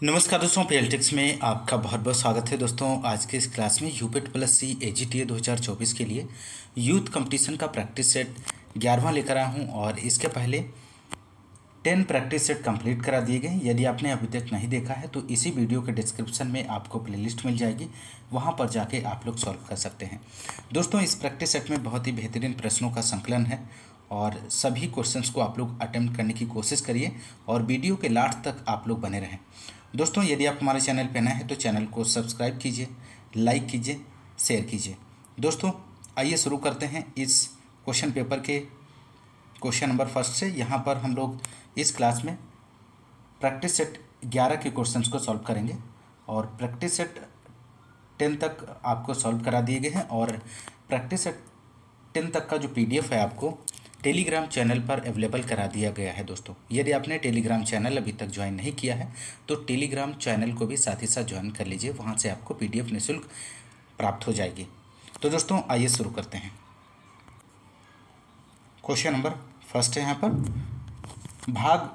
नमस्कार दोस्तों, पीएलटिक्स में आपका बहुत बहुत स्वागत है। दोस्तों आज के इस क्लास में यूपेट प्लस सी एजीटीए 2024 के लिए यूथ कंपटीशन का प्रैक्टिस सेट 11वां लेकर आया हूं और इसके पहले 10 प्रैक्टिस सेट कंप्लीट करा दिए गए। यदि आपने अभी तक नहीं देखा है तो इसी वीडियो के डिस्क्रिप्शन में आपको प्लेलिस्ट मिल जाएगी, वहां पर जाके आप लोग सॉल्व कर सकते हैं। दोस्तों इस प्रैक्टिस सेट में बहुत ही बेहतरीन प्रश्नों का संकलन है और सभी क्वेश्चंस को आप लोग अटेम्प्ट करने की कोशिश करिए और वीडियो के लास्ट तक आप लोग बने रहें। दोस्तों यदि आप हमारे चैनल पर नए हैं तो चैनल को सब्सक्राइब कीजिए, लाइक कीजिए, शेयर कीजिए। दोस्तों आइए शुरू करते हैं इस क्वेश्चन पेपर के क्वेश्चन नंबर फर्स्ट से। यहाँ पर हम लोग इस क्लास में प्रैक्टिस सेट 11 के क्वेश्चंस को सॉल्व करेंगे और प्रैक्टिस सेट 10 तक आपको सॉल्व करा दिए गए हैं और प्रैक्टिस सेट 10 तक का जो पीडीएफ है आपको टेलीग्राम चैनल पर अवेलेबल करा दिया गया है। दोस्तों यदि आपने टेलीग्राम चैनल अभी तक ज्वाइन नहीं किया है तो टेलीग्राम चैनल को भी साथ ही साथ ज्वाइन कर लीजिए, वहाँ से आपको पीडीएफ निःशुल्क प्राप्त हो जाएगी। तो दोस्तों आइए शुरू करते हैं। क्वेश्चन नंबर फर्स्ट है यहाँ पर भाग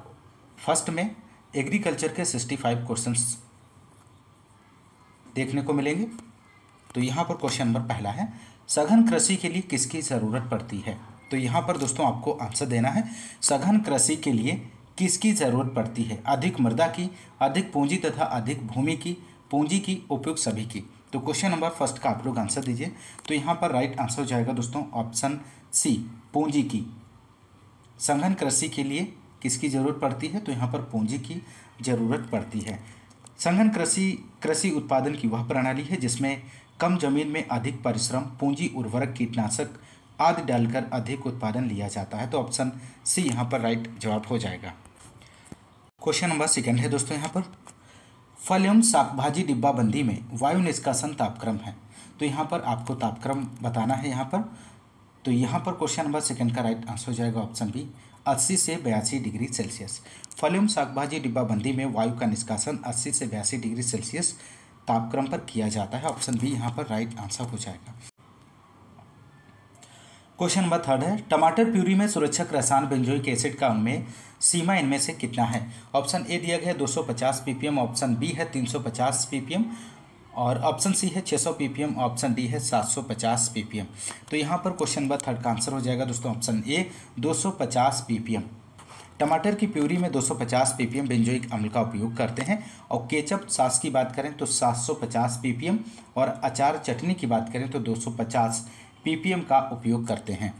फर्स्ट में एग्रीकल्चर के 65 क्वेश्चंस देखने को मिलेंगे। तो यहाँ पर क्वेश्चन नंबर पहला है, सघन कृषि के लिए किसकी ज़रूरत पड़ती है। तो यहाँ पर दोस्तों आपको आंसर देना है, सघन कृषि के लिए किसकी ज़रूरत पड़ती है। अधिक मृदा की, अधिक पूंजी तथा अधिक भूमि की, पूंजी की, उपयुक्त सभी की। तो क्वेश्चन नंबर फर्स्ट का आप लोग आंसर दीजिए। तो यहाँ पर राइट आंसर हो जाएगा दोस्तों ऑप्शन सी, पूंजी की। सघन कृषि के लिए किसकी ज़रूरत पड़ती है, तो यहाँ पर पूंजी की ज़रूरत पड़ती है। सघन कृषि उत्पादन की वह प्रणाली है जिसमें कम जमीन में अधिक परिश्रम, पूंजी, उर्वरक, कीटनाशक आदि डालकर अधिक उत्पादन लिया जाता है। तो ऑप्शन सी यहाँ पर राइट जवाब हो जाएगा। क्वेश्चन नंबर सेकंड है दोस्तों यहाँ पर, फल एवं शाकभाजी डिब्बाबंदी में वायु निष्कासन तापक्रम है। तो यहाँ पर आपको तापक्रम बताना है यहाँ पर। तो यहाँ पर क्वेश्चन नंबर सेकंड का राइट आंसर हो जाएगा ऑप्शन बी, 80 से 82 डिग्री सेल्सियस। फल एवं शाकभाजी डिब्बाबंदी में वायु का निष्कासन 80 से 82 डिग्री सेल्सियस तापक्रम पर किया जाता है। ऑप्शन बी यहाँ पर राइट आंसर हो जाएगा। क्वेश्चन नंबर थर्ड है, टमाटर प्यूरी में सुरक्षक रसायन बेंजोइक एसिड का उनमें सीमा इनमें से कितना है। ऑप्शन ए दिया गया है 250 ppm, ऑप्शन बी है 350 ppm और ऑप्शन सी है 600 ppm, ऑप्शन डी है 750 ppm। तो यहाँ पर क्वेश्चन नंबर थर्ड का आंसर हो जाएगा दोस्तों ऑप्शन ए, 250 ppm। टमाटर की प्यूरी में 250 ppm बेंजोइक अम्ल का उपयोग करते हैं और केचप सॉस की बात करें तो 750 ppm और अचार चटनी की बात करें तो 250 ppm का उपयोग करते हैं।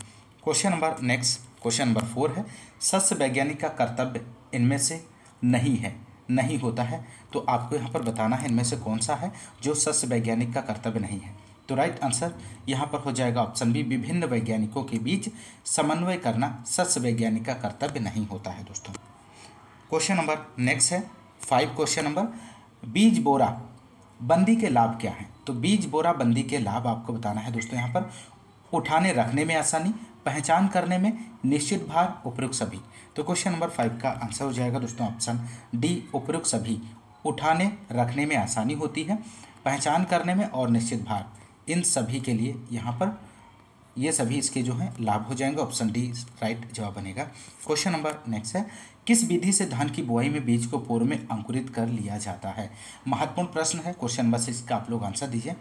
Question number next question number 4 है, सस्य वैज्ञानिक का कर्तव्य इनमें से नहीं होता है। तो आपको यहाँ पर बताना है इनमें से कौन सा है जो सस्य वैज्ञानिक का कर्तव्य नहीं है। तो राइट आंसर यहाँ पर हो जाएगा ऑप्शन बी, विभिन्न वैज्ञानिकों के बीच समन्वय करना सस्य वैज्ञानिक का कर्तव्य नहीं होता है दोस्तों। क्वेश्चन नंबर नेक्स्ट है 5 क्वेश्चन नंबर, बीज बोरा बंदी के लाभ क्या हैं। तो बीज बोरा बंदी के लाभ आपको बताना है दोस्तों यहाँ पर, उठाने रखने में आसानी, पहचान करने में, निश्चित भार, उपयुक्त सभी। तो क्वेश्चन नंबर 5 का आंसर हो जाएगा दोस्तों ऑप्शन डी, उपयुक्त सभी। उठाने रखने में आसानी होती है, पहचान करने में और निश्चित भार, इन सभी के लिए यहाँ पर ये सभी इसके जो हैं लाभ हो जाएंगे। ऑप्शन डी राइट जवाब बनेगा। क्वेश्चन नंबर नेक्स्ट है, किस विधि से धान की बुआई में बीज को पूर्व में अंकुरित कर लिया जाता है। महत्वपूर्ण प्रश्न है। क्वेश्चन नंबर 6 का आप लोग आंसर दीजिए।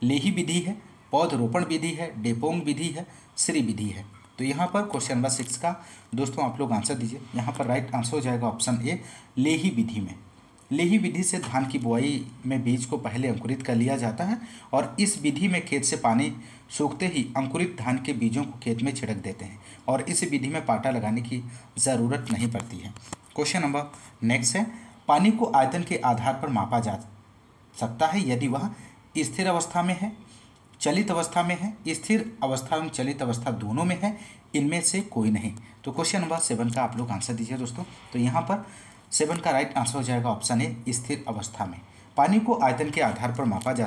लेही विधि है, पौधरोपण विधि है, डेपोंग विधि है, श्री विधि है। तो यहाँ पर क्वेश्चन नंबर 6 का दोस्तों आप लोग आंसर दीजिए। यहाँ पर राइट आंसर हो जाएगा ऑप्शन ए, लेही विधि में। लेही विधि से धान की बुआई में बीज को पहले अंकुरित कर लिया जाता है और इस विधि में खेत से पानी सूखते ही अंकुरित धान के बीजों को खेत में छिड़क देते हैं और इस विधि में पाटा लगाने की ज़रूरत नहीं पड़ती है। क्वेश्चन नंबर नेक्स्ट है, पानी को आयतन के आधार पर मापा जा सकता है यदि वह स्थिर अवस्था में है, चलित अवस्था में है, स्थिर अवस्था एवं चलित अवस्था दोनों में है, इनमें से कोई नहीं। तो क्वेश्चन नंबर 7 का आप लोग आंसर दीजिए दोस्तों। तो यहाँ पर 7 का राइट आंसर हो जाएगा ऑप्शन ए, स्थिर अवस्था में। पानी को आयतन के आधार पर मापा जा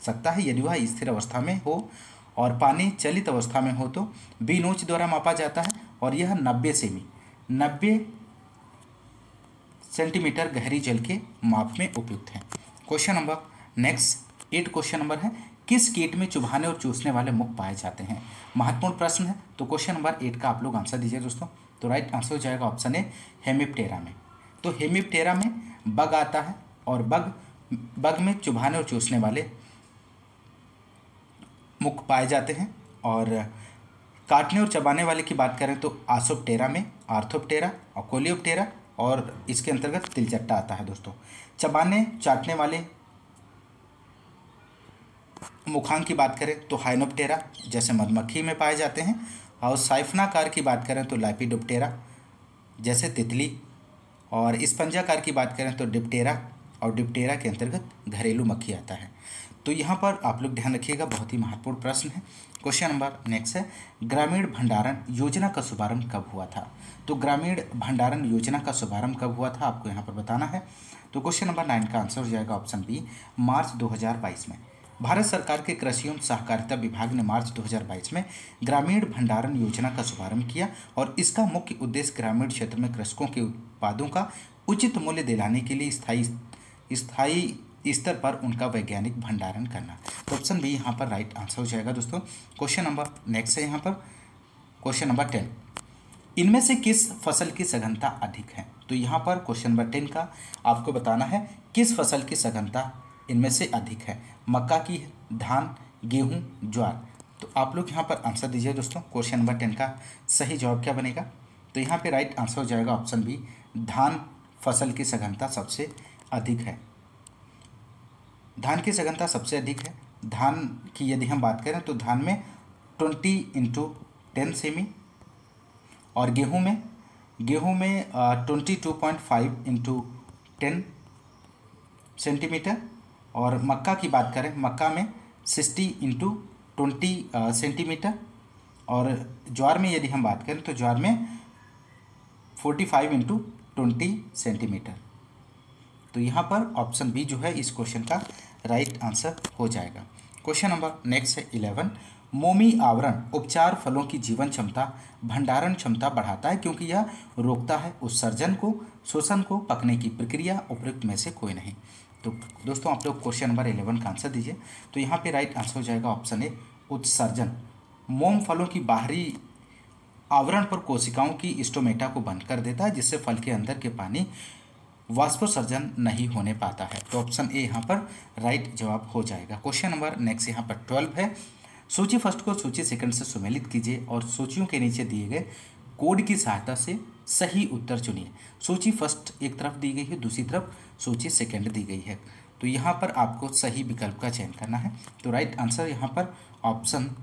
सकता है यदि वह स्थिर अवस्था में हो और पानी चलित अवस्था में हो तो बी नोच द्वारा मापा जाता है और यह 90 सेंटीमीटर गहरी जल के माप में उपयुक्त है। Question number next 8 question number है, किस कीट में चुभाने और चूसने वाले मुख पाए जाते हैं। महत्वपूर्ण प्रश्न है। तो क्वेश्चन नंबर 8 का आप लोग आंसर दीजिए दोस्तों। तो राइट आंसर हो जाएगा ऑप्शन ए, हेमिप्टेरा में। तो हेमिप्टेरा में बग आता है, और बग में चुभाने और चूसने वाले मुख पाए जाते हैं। और काटने और चबाने वाले की बात करें तो आसोप्टेरा में आर्थोप्टेरा और कोलियोप्टेरा, और इसके अंतर्गत तिलचट्टा आता है दोस्तों। चबाने चाटने वाले मुखांग की बात करें तो हाइनोप्टेरा जैसे मधुमक्खी में पाए जाते हैं। और साइफनाकार की बात करें तो लाइपिडोप्टेरा जैसे तितली। और स्पंजाकार की बात करें तो डिप्टेरा, और डिप्टेरा के अंतर्गत घरेलू मक्खी आता है। तो यहाँ पर आप लोग ध्यान रखिएगा, बहुत ही महत्वपूर्ण प्रश्न है। क्वेश्चन नंबर नेक्स्ट है, ग्रामीण भंडारण योजना का शुभारंभ कब हुआ था? तो ग्रामीण भंडारण योजना का शुभारंभ कब हुआ था आपको यहाँ पर बताना है। तो क्वेश्चन नंबर 9 का आंसर हो जाएगा ऑप्शन बी, मार्च 2022 में। भारत सरकार के कृषि एवं सहकारिता विभाग ने मार्च 2022 में ग्रामीण भंडारण योजना का शुभारंभ किया, और इसका मुख्य उद्देश्य ग्रामीण क्षेत्र में कृषकों के उत्पादों का उचित मूल्य दिलाने के लिए स्थायी स्तर पर उनका वैज्ञानिक भंडारण करना। तो ऑप्शन बी यहाँ पर राइट आंसर हो जाएगा दोस्तों। क्वेश्चन नंबर नेक्स्ट है यहाँ पर क्वेश्चन नंबर 10, इनमें से किस फसल की सघनता अधिक है? तो यहाँ पर क्वेश्चन नंबर 10 का आपको बताना है किस फसल की सघनता इनमें से अधिक है। मक्का की, धान, गेहूं, ज्वार। तो आप लोग यहाँ पर आंसर दीजिए दोस्तों। क्वेश्चन नंबर 10 का सही जवाब क्या बनेगा? तो यहाँ पे राइट आंसर हो जाएगा ऑप्शन बी, धान फसल की सघनता सबसे अधिक है। धान की सघनता सबसे अधिक है। धान की यदि हम बात करें तो धान में 20 × 10 सेमी, और गेहूं में 22.5 × 10 सेंटीमीटर। और मक्का की बात करें, मक्का में 60 × 20 सेंटीमीटर। और ज्वार में यदि हम बात करें तो ज्वार में 45 × 20 सेंटीमीटर। तो यहाँ पर ऑप्शन बी जो है इस क्वेश्चन का राइट आंसर हो जाएगा। क्वेश्चन नंबर नेक्स्ट है 11, मोमी आवरण उपचार फलों की जीवन क्षमता, भंडारण क्षमता बढ़ाता है क्योंकि यह रोकता है उत्सर्जन को, शोषण को, पकने की प्रक्रिया उपयुक्त में से कोई नहीं। तो दोस्तों आप लोग क्वेश्चन नंबर 11 का आंसर दीजिए। तो यहाँ पे राइट आंसर हो जाएगा ऑप्शन ए, उत्सर्जन। मोम फलों की बाहरी आवरण पर कोशिकाओं की स्टोमेटा को बंद कर देता है, जिससे फल के अंदर के पानी वाष्पोत्सर्जन नहीं होने पाता है। तो ऑप्शन ए यहाँ पर राइट जवाब हो जाएगा। क्वेश्चन नंबर नेक्स्ट यहाँ पर 12 है, सूची फर्स्ट को सूची सेकंड से सुमेलित कीजिए और सूचियों के नीचे दिए गए कोड की सहायता से सही उत्तर चुनिए। सूची फर्स्ट एक तरफ दी गई है, दूसरी तरफ सूची सेकंड दी गई है। तो यहाँ पर आपको सही विकल्प का चयन करना है। तो राइट आंसर यहाँ पर ऑप्शन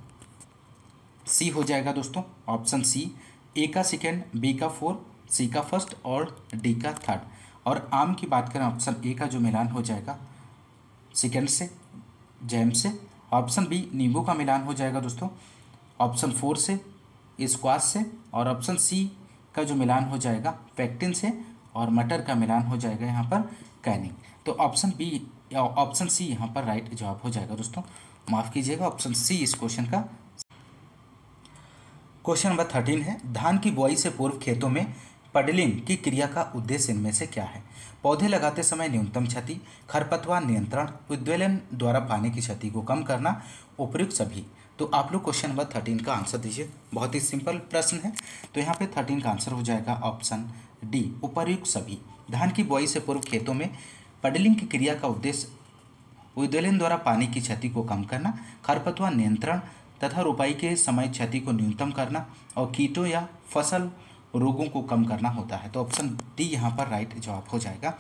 सी हो जाएगा दोस्तों। ऑप्शन सी, ए का सेकेंड, बी का 4, सी का फर्स्ट और डी का थर्ड। और आम की बात करें ऑप्शन ए का जो मिलान हो जाएगा सेकेंड से, जैम से। ऑप्शन बी, नींबू का मिलान हो जाएगा दोस्तों ऑप्शन 4 से, स्क्वाश से। और ऑप्शन सी का जो मिलान हो जाएगा पेक्टिन से, और मटर का मिलान हो जाएगा यहाँ पर कैनिंग। तो ऑप्शन बी या ऑप्शन सी यहाँ पर राइट जवाब हो जाएगा दोस्तों। माफ़ कीजिएगा, ऑप्शन सी इस क्वेश्चन का। क्वेश्चन नंबर 13 है, धान की बुआई से पूर्व खेतों में पडलिंग की क्रिया का उद्देश्य इनमें से क्या है? पौधे लगाते समय न्यूनतम क्षति, खरपतवार नियंत्रण, उद्वेलन द्वारा पानी की क्षति को कम करना, उपयुक्त सभी। तो आप लोग क्वेश्चन नंबर 13 का आंसर दीजिए। बहुत ही सिंपल प्रश्न है। तो यहाँ पे 13 का आंसर हो जाएगा ऑप्शन डी, उपयुक्त सभी। धान की बुआई से पूर्व खेतों में पडलिंग की क्रिया का उद्देश्य उद्वेलन द्वारा पानी की क्षति को कम करना, खरपतवार नियंत्रण तथा रोपाई के समय क्षति को न्यूनतम करना, और कीटों या फसल रोगों को कम करना होता है। तो ऑप्शन डी यहाँ पर राइट जवाब हो जाएगा।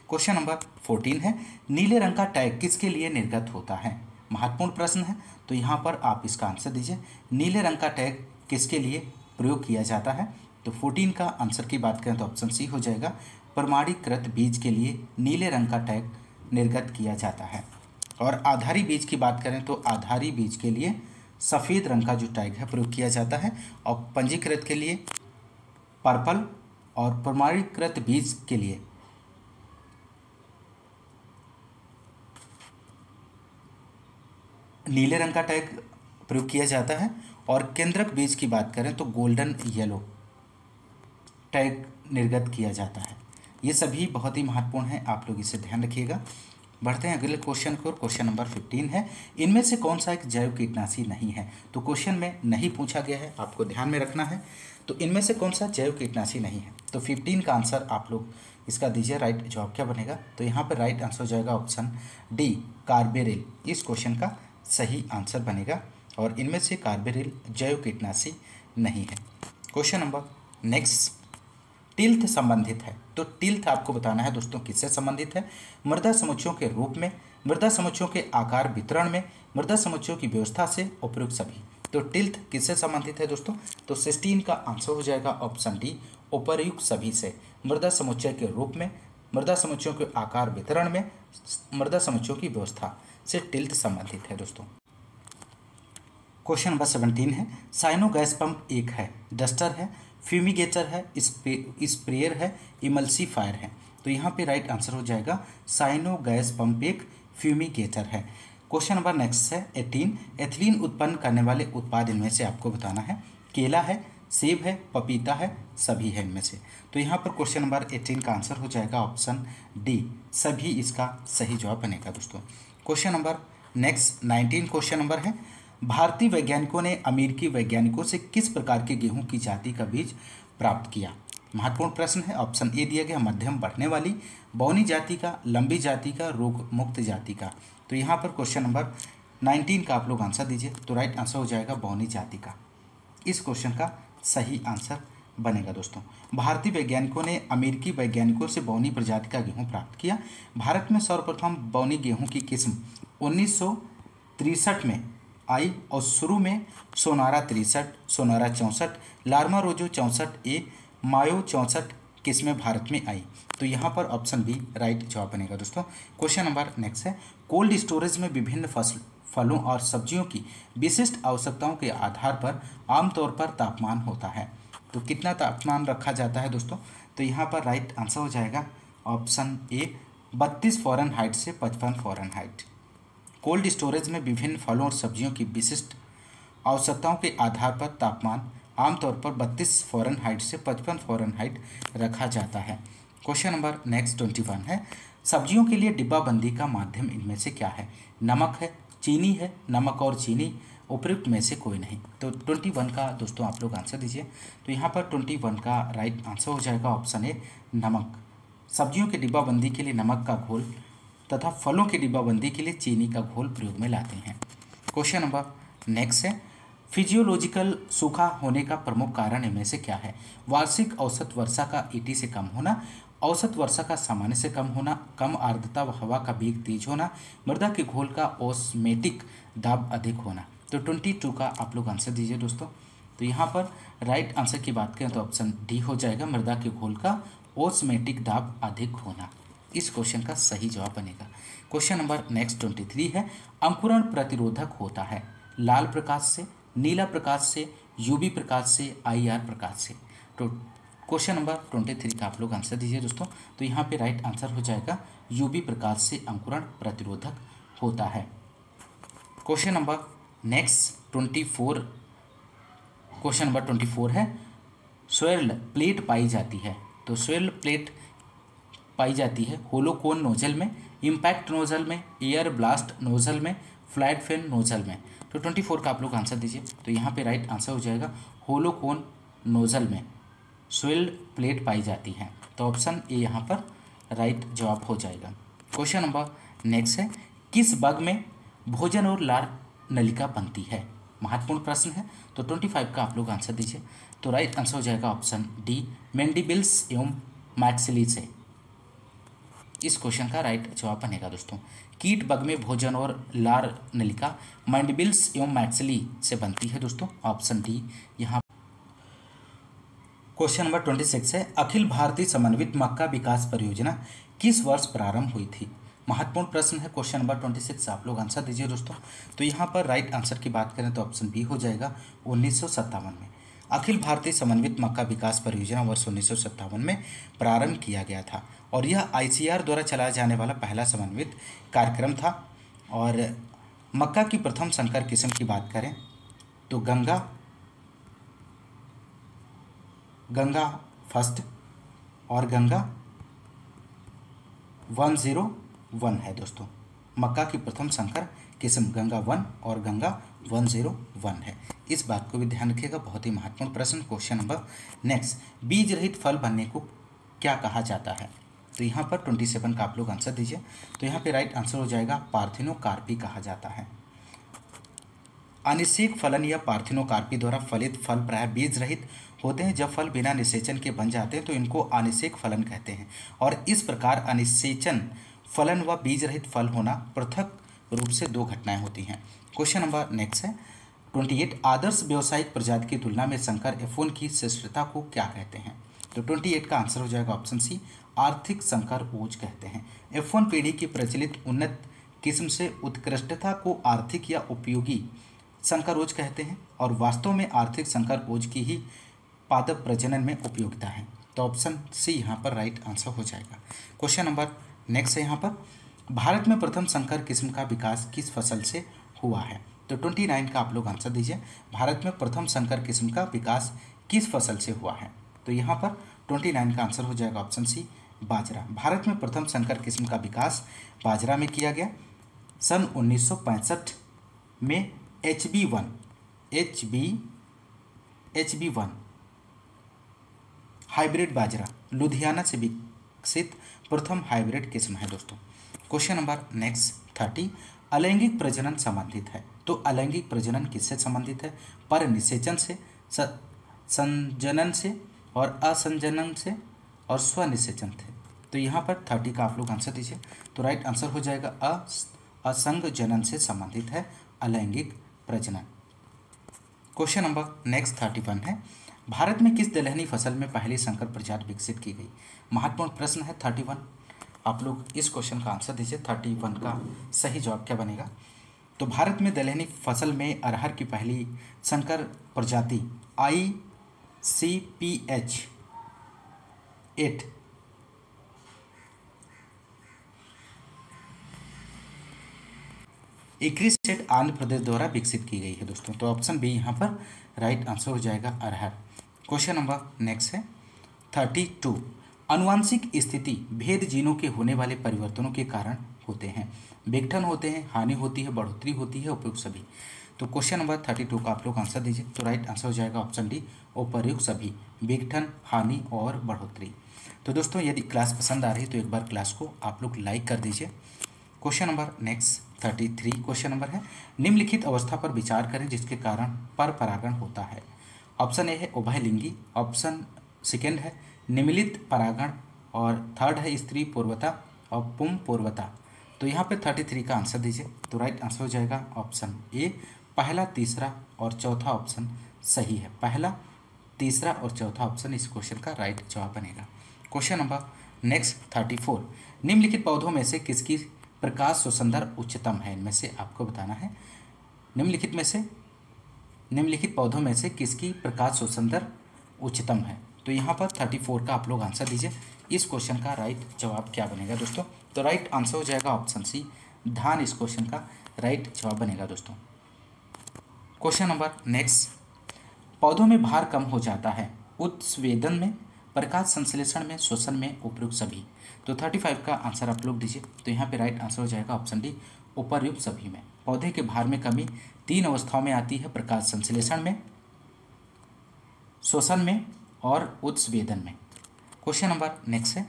क्वेश्चन नंबर 14 है, नीले रंग का टैग किसके लिए निर्गत होता है? महत्वपूर्ण प्रश्न है। तो यहाँ पर आप इसका आंसर दीजिए। नीले रंग का टैग किसके लिए प्रयोग किया जाता है? तो 14 का आंसर की बात करें तो ऑप्शन सी हो जाएगा, प्रमाणीकृत बीज के लिए नीले रंग का टैग निर्गत किया जाता है। और आधारी बीज की बात करें तो आधारी बीज के लिए सफ़ेद रंग का जो टैग है प्रयोग किया जाता है, और पंजीकृत के लिए पर्पल, और प्रमाणीकृत बीज के लिए नीले रंग का टैग प्रयोग किया जाता है। और केंद्रक बीज की बात करें तो गोल्डन येलो टैग निर्गत किया जाता है। ये सभी बहुत ही महत्वपूर्ण हैं, आप लोग इसे ध्यान रखिएगा। बढ़ते हैं अगले क्वेश्चन को। क्वेश्चन नंबर 15 है, इनमें से कौन सा एक जैव कीटनाशी नहीं है? तो क्वेश्चन में नहीं पूछा गया है, आपको ध्यान में रखना है। तो इनमें से कौन सा जैव कीटनाशी नहीं है? तो 15 का आंसर आप लोग इसका दीजिए राइट जवाब क्या बनेगा। तो यहाँ पर राइट आंसर हो जाएगा ऑप्शन डी कार्बेरिल, इस क्वेश्चन का सही आंसर बनेगा। और इनमें से कार्बेरिल जैव कीटनाशी नहीं है। क्वेश्चन नंबर नेक्स्ट, टिल्थ संबंधित है। तो टिल्थ आपको बताना है दोस्तों किससे संबंधित है। मृदा समुच्चयों के रूप में, मृदा समुच्चयों के आकार वितरण में, मृदा समुच्चयों की व्यवस्था से, उपयुक्त सभी। तो टिल्थ किससे संबंधित है दोस्तों। तो 16 का आंसर हो जाएगा ऑप्शन डी उपयुक्त सभी से। मृदा समुच्चय के रूप में, मृदा समुच्चयों के आकार वितरण में, मृदा समुच्चयों की व्यवस्था से टिल्थ संबंधित है दोस्तों। क्वेश्चन नंबर 17 है, साइनो गैस पंप एक है, डस्टर है, फ्यूमिगेटर है, स्प्रेयर है, इमल्सीफायर है। तो यहाँ पे राइट आंसर हो जाएगा साइनो गैस पंप एक फ्यूमिगेटर है। क्वेश्चन नंबर नेक्स्ट है 18, एथिलीन उत्पन्न करने वाले उत्पाद इनमें से आपको बताना है। केला है, सेब है, पपीता है, सभी है इनमें से। तो यहाँ पर क्वेश्चन नंबर 18 का आंसर हो जाएगा ऑप्शन डी सभी, इसका सही जवाब बनेगा दोस्तों। Question number next 19 question number है, भारतीय वैज्ञानिकों ने अमेरिकी वैज्ञानिकों से किस प्रकार के गेहूं की जाति का बीज प्राप्त किया। महत्वपूर्ण प्रश्न है। ऑप्शन ए दिया गया मध्यम बढ़ने वाली, बौनी जाति का, लंबी जाति का, रोग मुक्त जाति का। तो यहाँ पर क्वेश्चन नंबर 19 का आप लोग आंसर दीजिए। तो राइट आंसर हो जाएगा बौनी जाति का, इस क्वेश्चन का सही आंसर बनेगा दोस्तों। भारतीय वैज्ञानिकों ने अमेरिकी वैज्ञानिकों से बौनी प्रजाति का गेहूं प्राप्त किया। भारत में सर्वप्रथम बौनी गेहूं की किस्म 1963 में आई और शुरू में सोनारा 63, सोनारा 64, लार्मा रोजो 64A, मायो 64 किस्में भारत में आई। तो यहाँ पर ऑप्शन बी राइट जवाब बनेगा दोस्तों। क्वेश्चन नंबर नेक्स्ट है, कोल्ड स्टोरेज में विभिन्न फलों और सब्जियों की विशिष्ट आवश्यकताओं के आधार पर आमतौर पर तापमान होता है। तो कितना तापमान रखा जाता है दोस्तों। तो यहाँ पर राइट आंसर हो जाएगा ऑप्शन ए 32 फ़ारेनहाइट से 55 फ़ारेनहाइट। कोल्ड स्टोरेज में विभिन्न फलों और सब्जियों की विशिष्ट आवश्यकताओं के आधार पर तापमान आमतौर पर 32 फ़ारेनहाइट से 55 फ़ारेनहाइट रखा जाता है। क्वेश्चन नंबर नेक्स्ट 21 है, सब्जियों के लिए डिब्बाबंदी का माध्यम इनमें से क्या है। नमक है, चीनी है, नमक और चीनी, उपयुक्त में से कोई नहीं। तो 21 का दोस्तों आप लोग आंसर दीजिए। तो यहाँ पर 21 का राइट आंसर हो जाएगा ऑप्शन ए नमक। सब्जियों की डिब्बाबंदी के लिए नमक का घोल तथा फलों की डिब्बाबंदी के लिए चीनी का घोल प्रयोग में लाते हैं। क्वेश्चन नंबर नेक्स्ट है, फिजियोलॉजिकल सूखा होने का प्रमुख कारण इनमें से क्या है। वार्षिक औसत वर्षा का 80 से कम होना, औसत वर्षा का सामान्य से कम होना, कम आर्द्रता व हवा का वेग तेज होना, मृदा के घोल का ऑस्मेटिक दाब अधिक होना। तो 22 का आप लोग आंसर दीजिए दोस्तों। तो यहाँ पर राइट आंसर की बात करें तो ऑप्शन डी हो जाएगा मृदा के घोल का ऑस्मेटिक दाब अधिक होना, इस क्वेश्चन का सही जवाब बनेगा। क्वेश्चन नंबर नेक्स्ट 23 है, अंकुरण प्रतिरोधक होता है लाल प्रकाश से, नीला प्रकाश से, यूवी प्रकाश से, IR प्रकाश से। तो क्वेश्चन नंबर 23 का आप लोग आंसर दीजिए दोस्तों। तो यहाँ पे राइट आंसर हो जाएगा यूवी प्रकाश से अंकुरण प्रतिरोधक होता है। Question number next 24, question number 24 है, स्वेर्ल प्लेट पाई जाती है। तो स्वेर्ल प्लेट पाई जाती है होलोकोन नोजल में, इम्पैक्ट नोजल में, एयर ब्लास्ट नोजल में, फ्लैट फैन नोजल में। तो 24 का आप लोग आंसर दीजिए। तो यहाँ पे राइट आंसर हो जाएगा होलोकोन नोजल में स्वेल्ड प्लेट पाई जाती है। तो ऑप्शन ए यहाँ पर राइट जवाब हो जाएगा। क्वेश्चन नंबर नेक्स्ट है, किस बग में भोजन और लार नलिका बनती है। महत्वपूर्ण प्रश्न है। तो 25 का आप लोग आंसर दीजिए। तो राइट आंसर हो जाएगा ऑप्शन डी मैंडिबिल्स एवं मैक्सिली से, इस क्वेश्चन का राइट जवाब बनेगा दोस्तों। कीट बग में भोजन और लार नलिका मैंडिबिल्स एवं मैक्सिली से बनती है दोस्तों, ऑप्शन डी यहाँ। क्वेश्चन नंबर 26 है, अखिल भारतीय समन्वित मक्का विकास परियोजना किस वर्ष प्रारंभ हुई थी। महत्वपूर्ण प्रश्न है। क्वेश्चन नंबर 26 आप लोग आंसर दीजिए दोस्तों। तो यहाँ पर राइट आंसर की बात करें तो ऑप्शन बी हो जाएगा 1957 में। अखिल भारतीय समन्वित मक्का विकास परियोजना वर्ष 1957 में प्रारंभ किया गया था और यह ICAR द्वारा चलाया जाने वाला पहला समन्वित कार्यक्रम था। और मक्का की प्रथम संकर किस्म की बात करें तो गंगा फर्स्ट और गंगा 101 है दोस्तों। मक्का की प्रथम संकर किस्म गंगा 1 और गंगा 101 है, इस बात को भी ध्यान रखिएगा, बहुत ही महत्वपूर्ण प्रश्न। क्वेश्चन नंबर नेक्स्ट, बीज रहित फल बनने को क्या कहा जाता है। तो यहाँ पर 27 का आप लोग आंसर दीजिए। तो यहाँ पे राइट आंसर हो जाएगा पार्थिनोकार्पी कहा जाता है। अनिषेक फलन या पार्थिनोकार्पी द्वारा फलित फल प्रायः बीज रहित होते हैं। जब फल बिना निषेचन के बन जाते हैं तो इनको अनिषेक फलन कहते हैं। और इस प्रकार अनिषेचन फलन व बीज रहित फल होना पृथक रूप से दो घटनाएं होती हैं। क्वेश्चन नंबर नेक्स्ट है 28। आदर्श व्यावसायिक प्रजाति की तुलना में संकर F1 की श्रेष्ठता को क्या कहते हैं? तो 28 का आंसर हो जाएगा ऑप्शन सी, आर्थिक संकर ओज कहते हैं। F1 पीढ़ी की प्रचलित उन्नत किस्म से उत्कृष्टता को आर्थिक या उपयोगी संकर ओज कहते हैं और वास्तव में आर्थिक संकर ओज की ही पादप प्रजनन में उपयोगिता है। तो ऑप्शन सी यहाँ पर राइट आंसर हो जाएगा। क्वेश्चन नंबर नेक्स्ट है यहाँ पर, भारत में प्रथम संकर किस्म का विकास किस फसल से हुआ है? तो 29 का आप लोग आंसर दीजिए। भारत में प्रथम संकर किस्म का विकास किस फसल से हुआ है? तो यहाँ पर 29 का आंसर हो जाएगा ऑप्शन सी, बाजरा। भारत में प्रथम संकर किस्म का विकास बाजरा में किया गया। सन 1965 में HB1 हाइब्रिड बाजरा लुधियाना से विकसित प्रथम हाइब्रिड किस्म है दोस्तों। Question number next 30। अलैंगिक प्रजनन संबंधित है। तो अलैंगिक प्रजनन किससे संबंधित है? पर निषेचन से, संजनन से और असंजनन से और स्वनिषेचन से। तो यहाँ पर 30 का आप लोग आंसर दीजिए। तो राइट आंसर हो जाएगा असंजनन से संबंधित है अलैंगिक प्रजनन। क्वेश्चन नंबर नेक्स्ट 31 है, भारत में किस दलहनी फसल में पहली संकर प्रजाति विकसित की गई? महत्वपूर्ण प्रश्न है 31। आप लोग इस क्वेश्चन का आंसर दीजिए। 31 का सही जवाब क्या बनेगा? तो भारत में दलहनी फसल में अरहर की पहली संकर प्रजाति ICPH 8 सेट आंध्र प्रदेश द्वारा विकसित की गई है दोस्तों। तो ऑप्शन बी यहाँ पर राइट आंसर हो जाएगा अरहर। क्वेश्चन नंबर नेक्स्ट है 32। आनुवांशिक स्थिति भेद जीनों के होने वाले परिवर्तनों के कारण होते हैं। विघटन होते हैं, हानि होती है, बढ़ोतरी होती है, उपयुक्त सभी। तो क्वेश्चन नंबर 32 का आप लोग आंसर दीजिए। तो राइट आंसर हो जाएगा ऑप्शन डी, उपयुक्त सभी, विघटन, हानि और बढ़ोतरी। तो दोस्तों यदि क्लास पसंद आ रही है तो एक बार क्लास को आप लोग लाइक कर दीजिए। Question number next 33 question number है, निम्नलिखित अवस्था पर विचार करें जिसके कारण पर परागण होता है। ऑप्शन ए है उभयलिंगी, ऑप्शन सेकेंड है निमिलित परागण और थर्ड है स्त्री पूर्वता और पुम पूर्वता। तो यहाँ पे 33 का आंसर दीजिए। तो राइट आंसर हो जाएगा ऑप्शन ए, पहला, तीसरा और चौथा ऑप्शन सही है। पहला, तीसरा और चौथा ऑप्शन इस क्वेश्चन का राइट जवाब बनेगा। Question number next 34। निम्नलिखित पौधों में से किसकी प्रकाश शोषण दर उच्चतम है? इनमें से आपको बताना है। निम्नलिखित पौधों में से किसकी प्रकाश शोषण दर उच्चतम है? तो यहाँ पर 34 का आप लोग आंसर दीजिए। इस क्वेश्चन का राइट जवाब क्या बनेगा दोस्तों? तो राइट आंसर हो जाएगा ऑप्शन सी, धान इस क्वेश्चन का राइट जवाब बनेगा दोस्तों। क्वेश्चन नंबर नेक्स्ट, पौधों में भार कम हो जाता है उत्स्वेदन में, प्रकाश संश्लेषण में, शोषण में, उपयुक्त सभी। तो 35 का आंसर आप लोग दीजिए। तो यहाँ पे राइट आंसर हो जाएगा ऑप्शन डी, उपयुक्त सभी में। पौधे के भार में कमी 3 अवस्थाओं में आती है, प्रकाश संश्लेषण में, शोषण में और उत्स्वेदन में। क्वेश्चन नंबर नेक्स्ट है,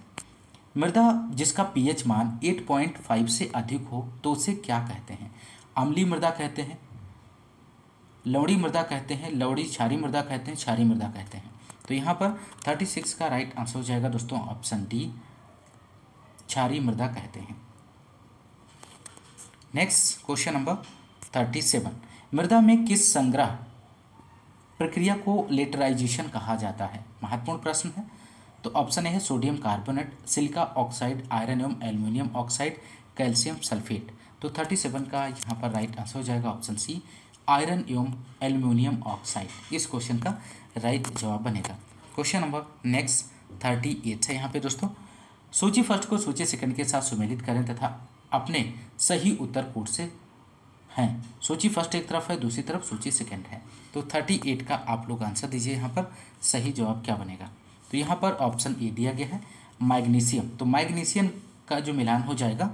मृदा जिसका पीएच मान 8.5 से अधिक हो तो उसे क्या कहते हैं? अम्लीय मृदा कहते हैं, लवणी मृदा कहते हैं, लवणी क्षारीय मृदा कहते हैं, क्षारीय मृदा कहते हैं। तो यहाँ पर 36 का राइट आंसर हो जाएगा दोस्तों ऑप्शन डी, क्षारीय मृदा कहते हैं। नेक्स्ट क्वेश्चन नंबर 37, मृदा में किस संग्रह प्रक्रिया को लेटराइजेशन कहा जाता है? महत्वपूर्ण प्रश्न है। तो ऑप्शन ए है sodium carbonate, silica oxide, iron एवं एल्यूमिनियम ऑक्साइड, कैल्शियम सल्फेट। तो 37 का यहाँ पर राइट आंसर हो जाएगा ऑप्शन सी, आयरन एवं एल्यूमिनियम ऑक्साइड इस क्वेश्चन का राइट जवाब बनेगा। क्वेश्चन नंबर नेक्स्ट 38 है यहाँ पे दोस्तों, सूची फर्स्ट को सूची सेकंड के साथ सुमेलित करें तथा अपने सही उत्तर कोड से हैं। सूची फर्स्ट एक तरफ है, दूसरी तरफ सूची सेकंड है। तो 38 का आप लोग आंसर दीजिए। यहाँ पर सही जवाब क्या बनेगा? तो यहाँ पर ऑप्शन ए दिया गया है मैग्नीशियम। तो मैग्नीशियम का जो मिलान हो जाएगा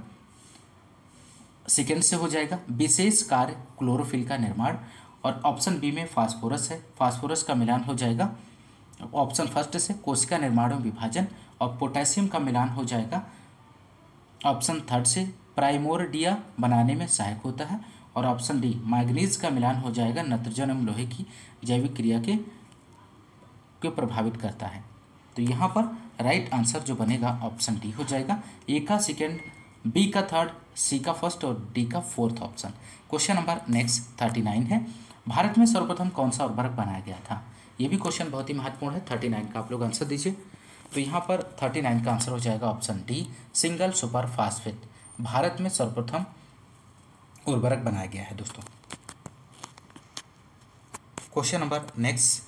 सेकेंड से हो जाएगा, विशेष कार्य क्लोरोफिल का निर्माण। और ऑप्शन बी में फास्फोरस है, फास्फोरस का मिलान हो जाएगा ऑप्शन फर्स्ट से, कोशिका निर्माण एवं विभाजन। और पोटेशियम का मिलान हो जाएगा ऑप्शन थर्ड से प्राइमोर्डिया बनाने में सहायक होता है। और ऑप्शन डी मैग्नीज का मिलान हो जाएगा नाइट्रोजन एवं लोहे की जैविक क्रिया के प्रभावित करता है। तो यहाँ पर राइट आंसर जो बनेगा ऑप्शन डी हो जाएगा। ए का सेकेंड, बी का थर्ड, सी का फर्स्ट और डी का fourth option. Question number next 39 है, भारत में सर्वप्रथम कौन सा उर्वरक बनाया गया था? ये भी क्वेश्चन बहुत ही महत्वपूर्ण है। 39 का आप लोग आंसर दीजिए। तो यहाँ पर 39 का आंसर हो जाएगा option D single super phosphate. Bharat में सर्वप्रथम उर्वरक बनाया गया है दोस्तों। Question number next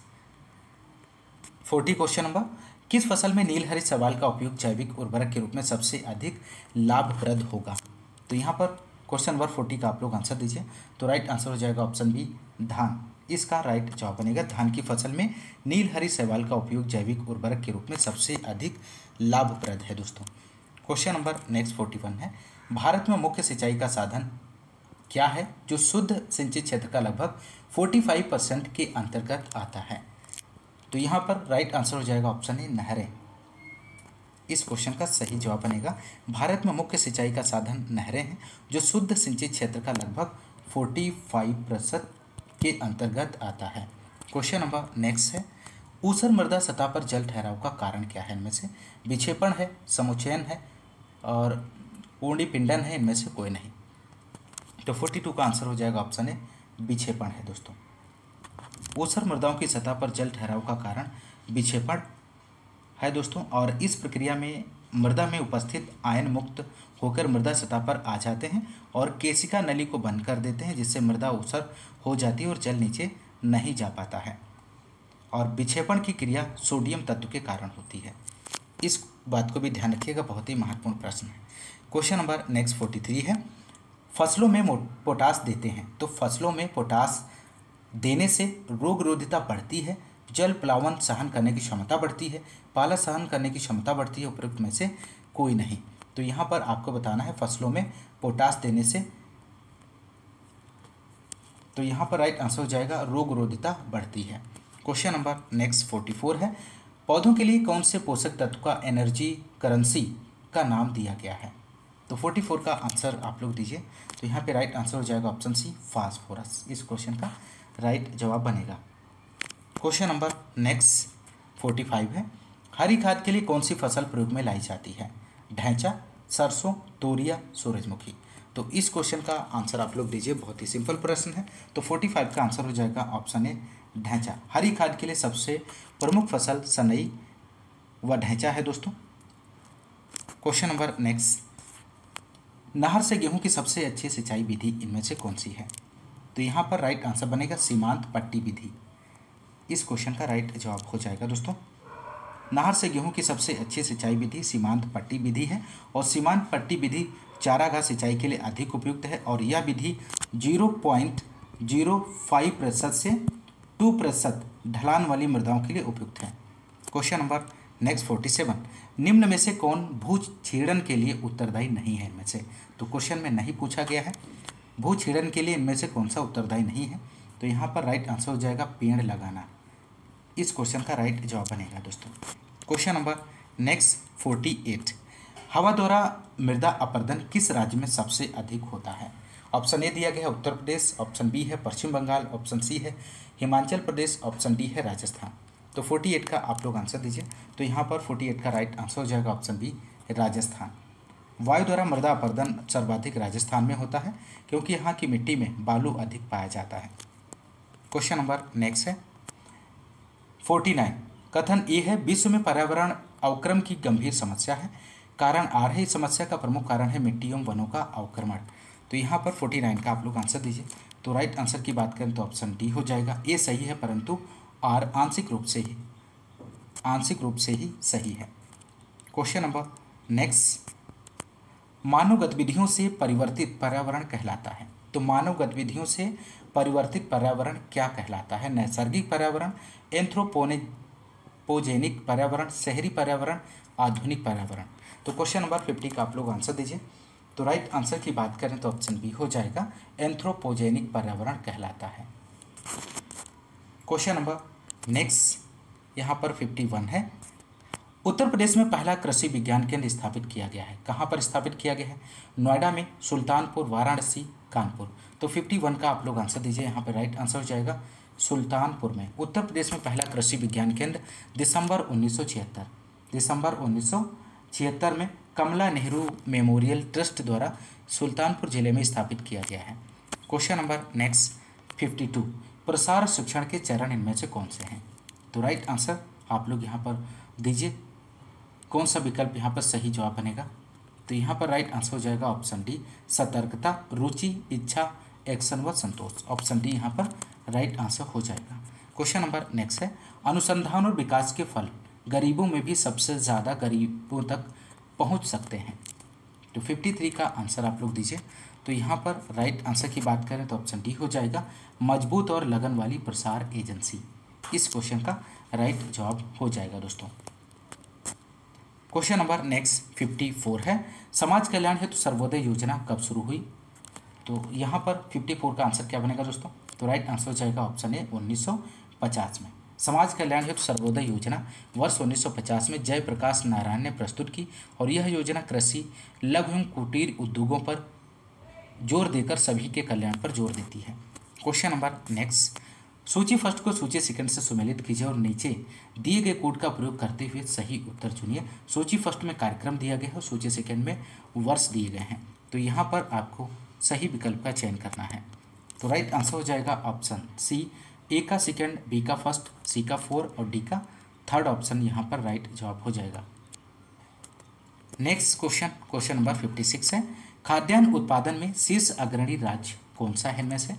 40 question number, किस फसल में नीलहरित शैवाल का उपयोग जैविक उर्वरक के रूप में सबसे अधिक लाभप्रद होगा? तो यहाँ पर क्वेश्चन नंबर 40 का आप लोग आंसर दीजिए। तो राइट आंसर हो जाएगा ऑप्शन बी धान। इसका राइट जवाब बनेगा धान की फसल में नीलहरित शैवाल का उपयोग जैविक उर्वरक के रूप में सबसे अधिक लाभप्रद है दोस्तों। क्वेश्चन नंबर नेक्स्ट 41 है, भारत में मुख्य सिंचाई का साधन क्या है जो शुद्ध सिंचित क्षेत्र का लगभग 45% के अंतर्गत आता है? तो यहाँ पर राइट आंसर हो जाएगा ऑप्शन ए नहरें। इस क्वेश्चन का सही जवाब बनेगा भारत में मुख्य सिंचाई का साधन नहरें हैं जो शुद्ध सिंचित क्षेत्र का लगभग 45% के अंतर्गत आता है। क्वेश्चन नंबर नेक्स्ट है, ऊसर मृदा सतह पर जल ठहराव का कारण क्या है? इनमें से विक्षेपण है, समुच्चयन है और पूर्णिपिंडन है, इनमें से कोई नहीं। तो 42 का आंसर हो जाएगा ऑप्शन ए विक्षेपण है दोस्तों। ऊसर मृदाओं की सतह पर जल ठहराव का कारण विक्षेपण है दोस्तों, और इस प्रक्रिया में मृदा में उपस्थित आयन मुक्त होकर मृदा सतह पर आ जाते हैं और केशिका नली को बंद कर देते हैं, जिससे मृदा ऊसर हो जाती है और जल नीचे नहीं जा पाता है। और विक्षेपण की क्रिया सोडियम तत्व के कारण होती है। इस बात को भी ध्यान रखिएगा, बहुत ही महत्वपूर्ण प्रश्न है। क्वेश्चन नंबर नेक्स्ट 43 है, फसलों में पोटास देते हैं तो फसलों में पोटास देने से रोगरोधिता बढ़ती है, जल प्लावन सहन करने की क्षमता बढ़ती है, पाला सहन करने की क्षमता बढ़ती है, उपरोक्त में से कोई नहीं। तो यहाँ पर आपको बताना है फसलों में पोटास देने से, तो यहाँ पर राइट आंसर हो जाएगा रोगरोधिता बढ़ती है। क्वेश्चन नंबर नेक्स्ट 44 है, पौधों के लिए कौन से पोषक तत्व का एनर्जी करेंसी का नाम दिया गया है? तो 44 का आंसर आप लोग दीजिए। तो यहाँ पे राइट आंसर हो जाएगा ऑप्शन सी फास्फोरस। इस क्वेश्चन का राइट जवाब बनेगा। क्वेश्चन नंबर नेक्स्ट 45 है, हरी खाद के लिए कौन सी फसल प्रयोग में लाई जाती है? ढैंचा, सरसों, तोरिया, सूरजमुखी। तो इस क्वेश्चन का आंसर आप लोग दीजिए, बहुत ही सिंपल प्रश्न है। तो 45 का आंसर हो जाएगा ऑप्शन ए ढैंचा। हरी खाद के लिए सबसे प्रमुख फसल सनई व ढैंचा है दोस्तों। क्वेश्चन नंबर नेक्स्ट, नहर से गेहूं की सबसे अच्छी सिंचाई विधि इनमें से कौन सी है? तो यहाँ पर राइट आंसर बनेगा सीमांत पट्टी विधि। इस क्वेश्चन का राइट जवाब हो जाएगा दोस्तों, नहर से गेहूं की सबसे अच्छी सिंचाई विधि सीमांत पट्टी विधि है। और सीमांत पट्टी विधि चारागाह सिंचाई के लिए अधिक उपयुक्त है और यह विधि 0.05% से 2% ढलान वाली मृदाओं के लिए उपयुक्त है। क्वेश्चन नंबर नेक्स्ट 47, निम्न में से कौन भू क्षीणन के लिए उत्तरदायी नहीं है? इनमें से तो क्वेश्चन में नहीं पूछा गया है भू क्षीणन के लिए इनमें से कौन सा उत्तरदायी नहीं है। तो यहाँ पर राइट आंसर हो जाएगा पेड़ लगाना। इस क्वेश्चन का राइट जवाब बनेगा दोस्तों। क्वेश्चन नंबर नेक्स्ट 48, हवा द्वारा मृदा अपरदन किस राज्य में सबसे अधिक होता है? ऑप्शन ए दिया गया है उत्तर प्रदेश, ऑप्शन बी है पश्चिम बंगाल, ऑप्शन सी है हिमाचल प्रदेश, ऑप्शन डी है राजस्थान। तो 48 का आप लोग आंसर दीजिए। तो यहाँ पर 48 का राइट आंसर हो जाएगा ऑप्शन बी राजस्थान। वायु द्वारा मृदा अपरदन सर्वाधिक राजस्थान में होता है क्योंकि यहाँ की मिट्टी में बालू अधिक पाया जाता है। क्वेश्चन नंबर नेक्स्ट है 49, कथन ए है विश्व में पर्यावरण अवक्रम की गंभीर समस्या है, कारण आ रही समस्या का प्रमुख कारण है मिट्टी एवं वनों का अवक्रमण। तो यहाँ पर 49 का आप लोग आंसर दीजिए। तो राइट आंसर की बात करें तो ऑप्शन डी हो जाएगा। ए सही है परंतु आर आंशिक रूप से ही सही है। क्वेश्चन नंबर नेक्स्ट, मानव गतिविधियों से परिवर्तित पर्यावरण कहलाता है। तो मानव गतिविधियों से परिवर्तित पर्यावरण क्या कहलाता है? नैसर्गिक पर्यावरण, एंथ्रोपोजेनिक पर्यावरण, शहरी पर्यावरण, आधुनिक पर्यावरण। तो क्वेश्चन नंबर 50 का आप लोग आंसर दीजिए। तो राइट आंसर की बात करें तो ऑप्शन बी हो जाएगा, एंथ्रोपोजेनिक पर्यावरण कहलाता है। क्वेश्चन नंबर नेक्स्ट यहाँ पर 51 है, उत्तर प्रदेश में पहला कृषि विज्ञान केंद्र स्थापित किया गया है। कहाँ पर स्थापित किया गया है? नोएडा में, सुल्तानपुर, वाराणसी, कानपुर। तो 51 का आप लोग आंसर दीजिए। यहाँ पर राइट आंसर हो जाएगा सुल्तानपुर में। उत्तर प्रदेश में पहला कृषि विज्ञान केंद्र दिसंबर 1976 में कमला नेहरू मेमोरियल ट्रस्ट द्वारा सुल्तानपुर जिले में स्थापित किया गया है। क्वेश्चन नंबर नेक्स्ट 52, प्रसार शिक्षण के चरण इनमें से कौन से हैं? तो राइट आंसर आप लोग यहाँ पर दीजिए। कौन सा विकल्प यहाँ पर सही जवाब बनेगा? तो यहाँ पर राइट आंसर हो जाएगा ऑप्शन डी, सतर्कता, रुचि, इच्छा, एक्शन व संतोष। ऑप्शन डी यहाँ पर राइट आंसर हो जाएगा। क्वेश्चन नंबर नेक्स्ट है, अनुसंधान और विकास के फल गरीबों में भी सबसे ज़्यादा गरीबों तक पहुँच सकते हैं। तो 53 का आंसर आप लोग दीजिए। तो यहाँ पर राइट आंसर की बात करें तो ऑप्शन डी हो जाएगा, मजबूत और लगन वाली प्रसार एजेंसी। इस क्वेश्चन का राइट जवाब हो जाएगा दोस्तों। क्वेश्चन नंबर नेक्स्ट 54 है, समाज कल्याण हेतु सर्वोदय योजना कब शुरू हुई? तो यहाँ पर 54 का आंसर क्या बनेगा दोस्तों? तो राइट आंसर हो जाएगा ऑप्शन ए 1950 में। समाज कल्याण हेतु सर्वोदय योजना वर्ष 1950 में जयप्रकाश नारायण ने प्रस्तुत की और यह योजना कृषि, लघु एवं कुटीर उद्योगों पर जोर देकर सभी के कल्याण पर जोर देती है। क्वेश्चन नंबर नेक्स्ट, सूची फर्स्ट को सूची सेकंड से सुमेलित कीजिए और नीचे दिए गए कोड का प्रयोग करते हुए सही उत्तर चुनिए। सूची फर्स्ट में कार्यक्रम दिया गया है और सूची सेकंड में वर्ष दिए गए हैं। तो यहाँ पर आपको सही विकल्प का चयन करना है। तो राइट आंसर हो जाएगा ऑप्शन सी, ए का सेकंड, बी का फर्स्ट, सी का 4 और डी का थर्ड ऑप्शन यहाँ पर राइट जवाब हो जाएगा। नेक्स्ट क्वेश्चन नंबर 56 है, खाद्यान्न उत्पादन में शीर्ष अग्रणी राज्य कौन सा है इनमें से?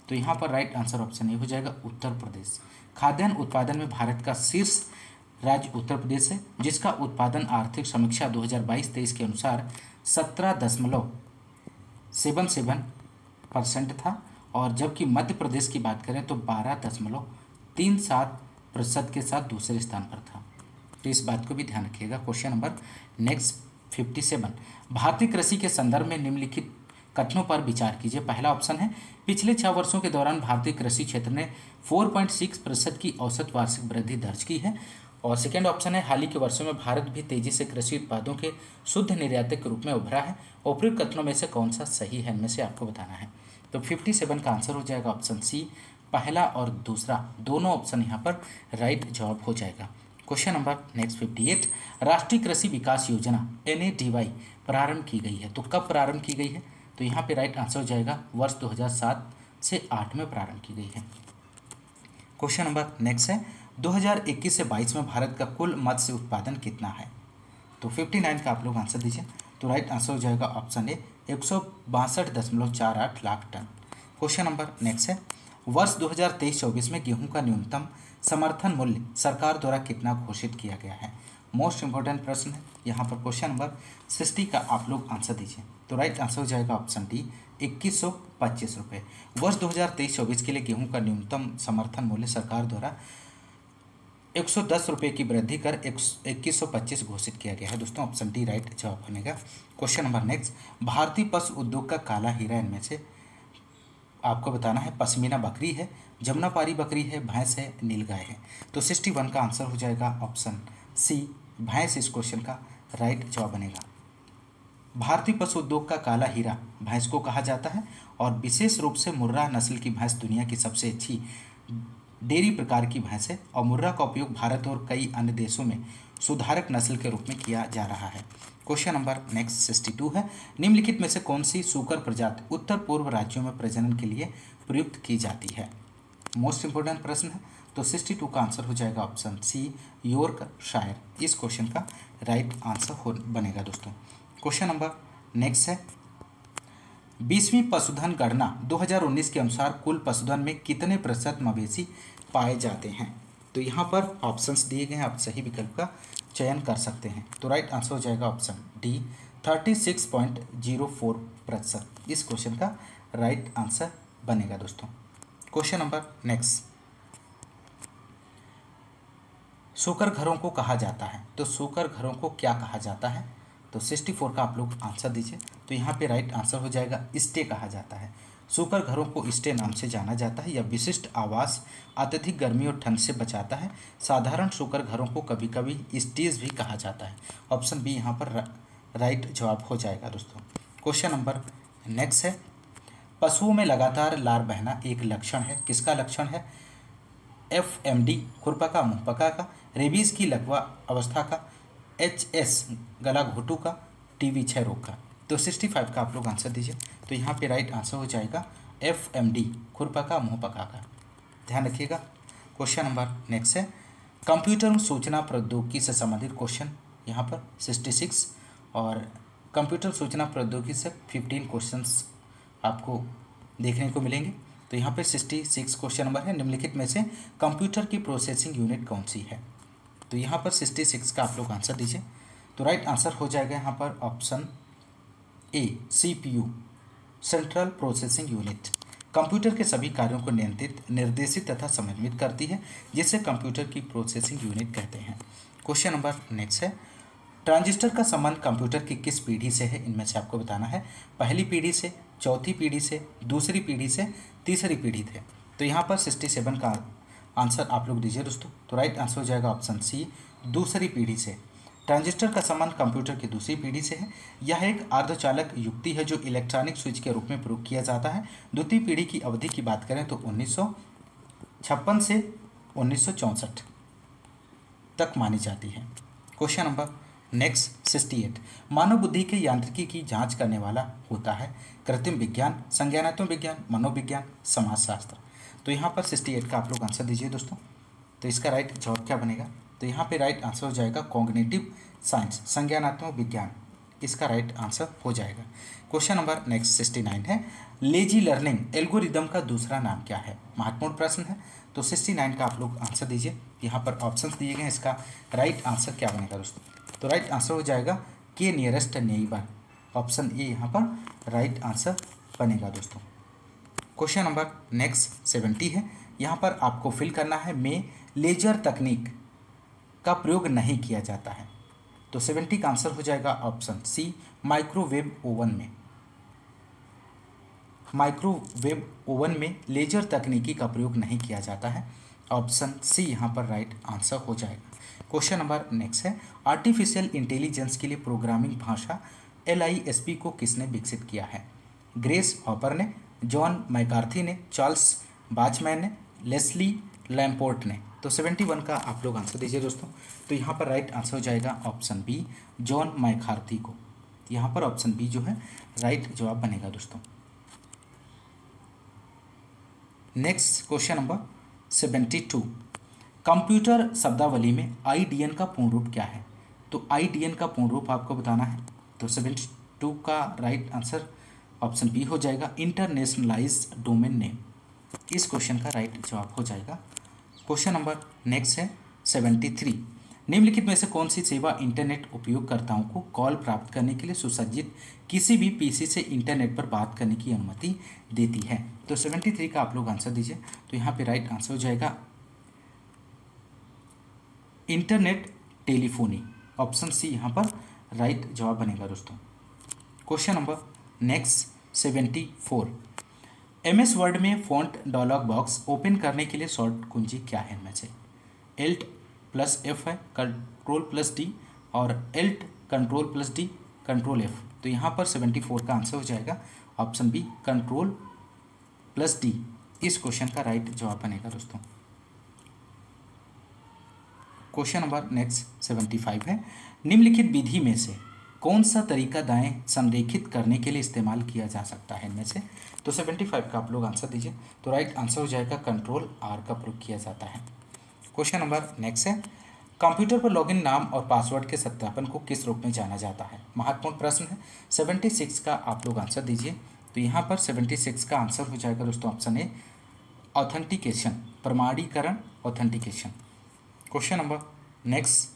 तो यहाँ पर राइट आंसर ऑप्शन ए हो जाएगा उत्तर प्रदेश। खाद्यान्न उत्पादन में भारत का शीर्ष राज्य उत्तर प्रदेश है, जिसका उत्पादन आर्थिक समीक्षा 2022-23 के अनुसार 17.77% था, और जबकि मध्य प्रदेश की बात करें तो 12.37% के साथ दूसरे स्थान पर था। तो इस बात को भी ध्यान रखिएगा। क्वेश्चन नंबर नेक्स्ट 57, भारतीय कृषि के संदर्भ में निम्नलिखित कथनों पर विचार कीजिए। पहला ऑप्शन है, पिछले 6 वर्षों के दौरान भारतीय कृषि क्षेत्र ने 4.6% की औसत वार्षिक वृद्धि दर्ज की है। और सेकेंड ऑप्शन है, हाल ही के वर्षों में भारत भी तेजी से कृषि उत्पादों के शुद्ध निर्यातक के रूप में उभरा है। उपयुक्त कथनों में से कौन सा सही है, इनमें से आपको बताना है। तो 57 का आंसर हो जाएगा ऑप्शन सी, पहला और दूसरा दोनों ऑप्शन यहाँ पर राइट जवाब हो जाएगा। क्वेश्चन नंबर नेक्स्ट 58, राष्ट्रीय कृषि विकास योजना NADY प्रारंभ की गई है। तो कब प्रारंभ की गई है? तो यहाँ पे राइट आंसर हो जाएगा वर्ष 2007 से 8 में प्रारंभ की गई है। क्वेश्चन नंबर नेक्स्ट है, 2021 से 22 में भारत का कुल मत्स्य उत्पादन कितना है? तो 59 का आप लोग आंसर दीजिए। तो राइट आंसर हो जाएगा ऑप्शन ए 162.48 लाख टन। क्वेश्चन नंबर नेक्स्ट है, वर्ष 2023-24 में गेहूं का न्यूनतम समर्थन मूल्य सरकार द्वारा कितना घोषित किया गया है? मोस्ट इंपॉर्टेंट प्रश्न है यहाँ पर। क्वेश्चन नंबर 60 का आप लोग आंसर दीजिए। तो राइट आंसर हो जाएगा ऑप्शन डी 2125 रुपये। वर्ष 2023-24 के लिए गेहूं का न्यूनतम समर्थन मूल्य सरकार द्वारा 110 रुपये की वृद्धि कर 2125 घोषित किया गया है दोस्तों। ऑप्शन डी राइट जवाब बनेगा। क्वेश्चन नंबर नेक्स्ट, भारतीय पशु उद्योग का काला हीरा इनमें से आपको बताना है। पश्मीना बकरी है, जमुनापारी बकरी है, भैंस है, नीलगाय है। तो 61 का आंसर हो जाएगा ऑप्शन सी, भैंस इस क्वेश्चन का राइट जवाब बनेगा। भारतीय पशु उद्योग का काला हीरा भैंस को कहा जाता है और विशेष रूप से मुर्रा नस्ल की भैंस दुनिया की सबसे अच्छी डेयरी प्रकार की भैंस है और मुर्रा का उपयोग भारत और कई अन्य देशों में सुधारक नस्ल के रूप में किया जा रहा है। क्वेश्चन नंबर नेक्स्ट 62 है, निम्नलिखित में से कौन सी सूकर प्रजाति उत्तर पूर्व राज्यों में प्रजनन के लिए प्रयुक्त की जाती है? मोस्ट इंपोर्टेंट प्रश्न है। तो 62 का आंसर हो जाएगा ऑप्शन सी, यॉर्कशायर। इस क्वेश्चन का राइट आंसर बनेगा दोस्तों। क्वेश्चन नंबर नेक्स्ट है, 20वीं पशुधन गणना 2019 के अनुसार कुल पशुधन में कितने प्रतिशत मवेशी पाए जाते हैं? तो यहाँ पर ऑप्शंस दिए गए हैं, आप सही विकल्प का चयन कर सकते हैं। तो राइट आंसर हो जाएगा ऑप्शन डी 36.04%। इस क्वेश्चन का राइट आंसर बनेगा दोस्तों। क्वेश्चन नंबर नेक्स्ट, सोकर घरों को कहा जाता है। तो सोकर घरों को क्या कहा जाता है? तो 64 का आप लोग आंसर दीजिए। तो यहाँ पे राइट आंसर हो जाएगा स्टे कहा जाता है। सूकर घरों को स्टे नाम से जाना जाता है? या विशिष्ट आवास अत्यधिक गर्मी और ठंड से बचाता है? साधारण सूकर घरों को कभी कभी स्टेज भी कहा जाता है। ऑप्शन बी यहाँ पर राइट जवाब हो जाएगा दोस्तों। क्वेश्चन नंबर नेक्स्ट है, पशुओं में लगातार लार बहना एक लक्षण है, किसका लक्षण है? FMD खुरपका मुंहपका का, रेबीज की लकवा अवस्था का, HS गला घोटू का, TB क्षय रोग का। तो 65 का आप लोग आंसर दीजिए। तो यहाँ पे राइट आंसर हो जाएगा FMD खुरपका मुंहपका का। ध्यान रखिएगा। क्वेश्चन नंबर नेक्स्ट है, कंप्यूटर सूचना प्रौद्योगिकी से संबंधित क्वेश्चन यहाँ पर 66 और कंप्यूटर सूचना प्रौद्योगिकी से 15 क्वेश्चंस आपको देखने को मिलेंगे। तो यहाँ पे 66 क्वेश्चन नंबर है, निम्नलिखित में से कंप्यूटर की प्रोसेसिंग यूनिट कौन सी है? तो यहाँ पर 66 का आप लोग आंसर दीजिए। तो राइट आंसर हो जाएगा यहाँ पर option A CPU central processing unit. Computer के सभी कार्यों को नियंत्रित, निर्देशित तथा समन्वित करती है, जिसे कंप्यूटर की प्रोसेसिंग यूनिट कहते हैं। क्वेश्चन नंबर नेक्स्ट है, ट्रांजिस्टर का संबंध कंप्यूटर की किस पीढ़ी से है? इनमें से आपको बताना है, पहली पीढ़ी से, चौथी पीढ़ी से, दूसरी पीढ़ी से, तीसरी पीढ़ी थे। तो यहाँ पर 67 का आंसर आप लोग दीजिए दोस्तों। तो राइट आंसर हो जाएगा ऑप्शन सी दूसरी पीढ़ी से। ट्रांजिस्टर का संबंध कंप्यूटर की दूसरी पीढ़ी से है। यह एक अर्धचालक युक्ति है जो इलेक्ट्रॉनिक स्विच के रूप में प्रयोग किया जाता है। द्वितीय पीढ़ी की अवधि की बात करें तो 1956 से 1964 तक मानी जाती है। क्वेश्चन नंबर नेक्स्ट 68, मानव बुद्धि के यांत्रिकी की जांच करने वाला होता है? कृत्रिम विज्ञान, संज्ञानात्मक विज्ञान, मनोविज्ञान, समाजशास्त्र। तो यहाँ पर 68 का आप लोग आंसर दीजिए दोस्तों। तो इसका राइट जवाब क्या बनेगा? तो यहाँ पे राइट आंसर हो जाएगा कॉग्निटिव साइंस, संज्ञानात्मक विज्ञान, इसका राइट आंसर हो जाएगा। क्वेश्चन नंबर नेक्स्ट 69 है, लेजी लर्निंग एल्गोरिदम का दूसरा नाम क्या है? महत्वपूर्ण प्रश्न है। तो 69 का आप लोग आंसर दीजिए। यहाँ पर ऑप्शंस दिए गए हैं, इसका राइट आंसर क्या बनेगा दोस्तों? तो राइट आंसर हो जाएगा के नियरेस्ट नेबर, ऑप्शन ए यहाँ पर राइट आंसर बनेगा दोस्तों। क्वेश्चन नंबर नेक्स्ट 70 है, यहाँ पर आपको फिल करना है, में लेजर तकनीक का प्रयोग नहीं किया जाता है। तो 70 का आंसर हो जाएगा ऑप्शन सी माइक्रोवेव ओवन में। माइक्रोवेव ओवन में लेजर तकनीकी का प्रयोग नहीं किया जाता है, ऑप्शन सी यहाँ पर राइट आंसर हो जाएगा। क्वेश्चन नंबर नेक्स्ट है, आर्टिफिशियल इंटेलिजेंस के लिए प्रोग्रामिंग भाषा LISP को किसने विकसित किया है? ग्रेस हॉपर ने, जॉन मैकार्थी ने, चार्ल्स बाचमैन ने, लेस्ली लैम्पोर्ट ने। तो 71 का आप लोग आंसर दीजिए दोस्तों। तो यहाँ पर राइट आंसर हो जाएगा ऑप्शन बी जॉन मैकार्थी को। यहाँ पर ऑप्शन बी जो है राइट जवाब बनेगा दोस्तों। नेक्स्ट क्वेश्चन नंबर 72, कंप्यूटर शब्दावली में IDN का पूर्ण रूप क्या है? तो IDN का पूर्ण रूप आपको बताना है। तो 72 का राइट आंसर ऑप्शन बी हो जाएगा इंटरनेशनलाइज्ड डोमेन नेम, इस क्वेश्चन का राइट जवाब हो जाएगा। क्वेश्चन नंबर नेक्स्ट है 73, निम्नलिखित में से कौन सी सेवा इंटरनेट उपयोगकर्ताओं को कॉल प्राप्त करने के लिए सुसज्जित किसी भी PC से इंटरनेट पर बात करने की अनुमति देती है? तो 73 का आप लोग आंसर दीजिए। तो यहाँ पे राइट आंसर हो जाएगा इंटरनेट टेलीफोनी, ऑप्शन सी यहाँ पर राइट जवाब बनेगा दोस्तों। Question number next 74, MS word में फॉन्ट डायलॉग बॉक्स ओपन करने के लिए शॉर्ट कुंजी क्या है? इनमें से Alt+F है, Ctrl+D और Alt Ctrl+D Ctrl+F। तो यहाँ पर 74 का आंसर हो जाएगा ऑप्शन बी Ctrl+D, इस क्वेश्चन का राइट जवाब बनेगा दोस्तों। क्वेश्चन नंबर नेक्स्ट 75 है, निम्नलिखित विधि में से कौन सा तरीका दाएं संरेखित करने के लिए इस्तेमाल किया जा सकता है? इनमें से तो 75 का आप लोग आंसर दीजिए। तो राइट आंसर हो जाएगा Ctrl+R का प्रयोग किया जाता है। क्वेश्चन नंबर नेक्स्ट है, कंप्यूटर पर लॉगिन नाम और पासवर्ड के सत्यापन को किस रूप में जाना जाता है? महत्वपूर्ण प्रश्न है। 76 का आप लोग आंसर दीजिए। तो यहाँ पर 76 का आंसर हो जाएगा दोस्तों ऑप्शन ए ऑथेंटिकेशन, प्रमाणीकरण, ऑथेंटिकेशन। क्वेश्चन नंबर नेक्स्ट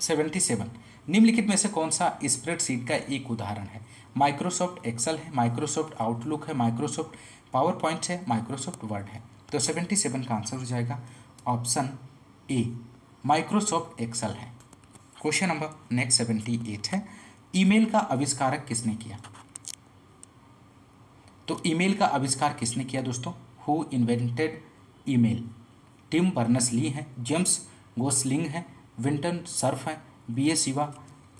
77, निम्नलिखित में से कौन सा स्प्रेडशीट का एक उदाहरण है? माइक्रोसॉफ्ट एक्सेल है, माइक्रोसॉफ्ट आउटलुक है, माइक्रोसॉफ्ट पावर पॉइंट है, माइक्रोसॉफ्ट वर्ड है। तो 77 का आंसर हो जाएगा ऑप्शन ए माइक्रोसॉफ्ट एक्सेल है। क्वेश्चन नंबर नेक्स्ट 78 है, ईमेल का आविष्कारक किसने किया? तो ईमेल का आविष्कार किसने किया दोस्तों? Who invented email? Tim Berners Lee हैं, जेम्स गोसलिंग हैं, विंटन सर्फ हैं, बी ए शिवा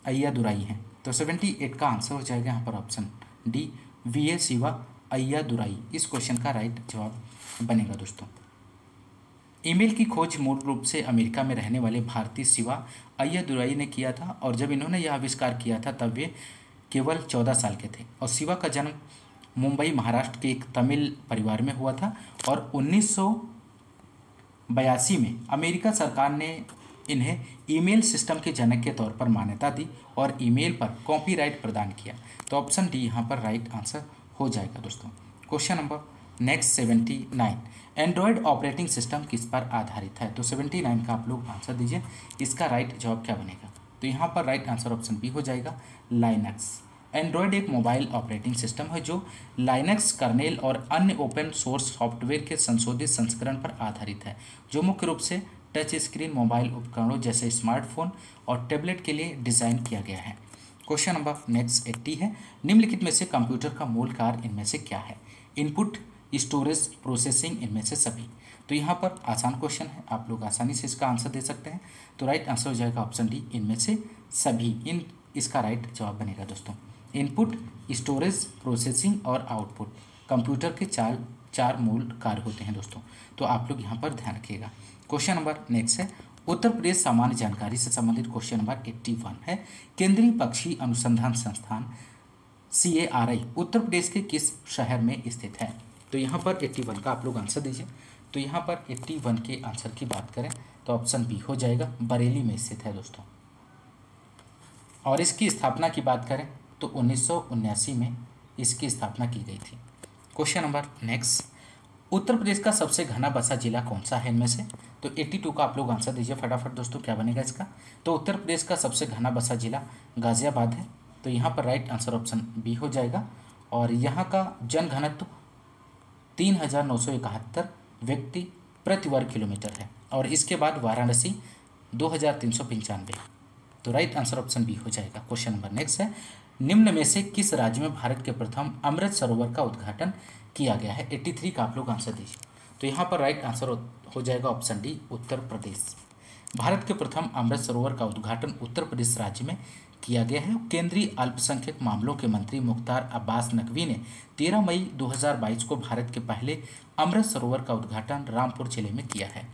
अय्यादुराई हैं। तो 78 का आंसर हो जाएगा यहाँ पर option D, V A Shiva Ayyadurai इस क्वेश्चन का राइट जवाब बनेगा दोस्तों। ईमेल की खोज मूल रूप से अमेरिका में रहने वाले भारतीय शिवा अय्यादुराई ने किया था, और जब इन्होंने यह आविष्कार किया था तब वे केवल 14 साल के थे। और शिवा का जन्म मुंबई महाराष्ट्र के एक तमिल परिवार में हुआ था, और 1982 में अमेरिका सरकार ने इन्हें ईमेल सिस्टम के जनक के तौर पर मान्यता दी और ईमेल पर कॉपीराइट प्रदान किया। तो ऑप्शन डी यहाँ पर राइट आंसर हो जाएगा दोस्तों। Question number next 79, Android operating system किस पर आधारित है? तो 79 का आप लोग आंसर दीजिए, इसका राइट जवाब क्या बनेगा? तो यहाँ पर राइट आंसर ऑप्शन बी हो जाएगा, लाइनक्स। एंड्रॉयड एक मोबाइल ऑपरेटिंग सिस्टम है जो लाइनक्स कर्नेल और अन्य ओपन सोर्स सॉफ्टवेयर के संशोधित संस्करण पर आधारित है, जो मुख्य रूप से टच स्क्रीन मोबाइल उपकरणों जैसे स्मार्टफोन और टैबलेट के लिए डिज़ाइन किया गया है। क्वेश्चन नंबर नेक्स्ट 80 है, निम्नलिखित में से कंप्यूटर का मूल कार्य इनमें से क्या है? इनपुट, स्टोरेज, प्रोसेसिंग, इनमें से सभी। तो यहाँ पर आसान क्वेश्चन है, आप लोग आसानी से इसका आंसर दे सकते हैं। तो राइट आंसर हो जाएगा ऑप्शन डी, इनमें से सभी। इसका राइट जवाब बनेगा दोस्तों। इनपुट, स्टोरेज, प्रोसेसिंग और आउटपुट कंप्यूटर के चार मूल कार्य होते हैं दोस्तों। तो आप लोग यहाँ पर ध्यान रखिएगा। क्वेश्चन नंबर नेक्स्ट है, उत्तर प्रदेश सामान्य जानकारी से संबंधित क्वेश्चन नंबर 81 है, केंद्रीय पक्षी अनुसंधान संस्थान CARI उत्तर प्रदेश के किस शहर में स्थित है? तो यहाँ पर 81 का आप लोग आंसर दीजिए। तो यहाँ पर 81 के आंसर की बात करें तो ऑप्शन बी हो जाएगा, बरेली में स्थित है दोस्तों। और इसकी स्थापना की बात करें तो 1979 में इसकी स्थापना की गई थी। Question number next, Uttar Pradesh का सबसे घना बसा जिला कौन सा है इनमें से? तो 82 का आप लोग आंसर दीजिए फटाफट दोस्तों, क्या बनेगा इसका? तो उत्तर प्रदेश का सबसे घना बसा जिला गाजियाबाद है। तो यहाँ पर राइट आंसर ऑप्शन बी हो जाएगा। और यहाँ का जनघनत्व 3971 व्यक्ति प्रति वर्ग किलोमीटर है। और इसके बाद वाराणसी 2395। तो राइट आंसर ऑप्शन बी हो जाएगा। क्वेश्चन नंबर नेक्स्ट है, निम्न में से किस राज्य में भारत के प्रथम अमृत सरोवर का उद्घाटन किया गया है? 83 का आप लोग आंसर दीजिए। तो यहाँ पर राइट आंसर हो जाएगा ऑप्शन डी, उत्तर प्रदेश। भारत के प्रथम अमृत सरोवर का उद्घाटन उत्तर प्रदेश राज्य में किया गया है। केंद्रीय अल्पसंख्यक मामलों के मंत्री मुख्तार अब्बास नकवी ने 13 मई 2022 को भारत के पहले अमृत सरोवर का उद्घाटन रामपुर जिले में किया है।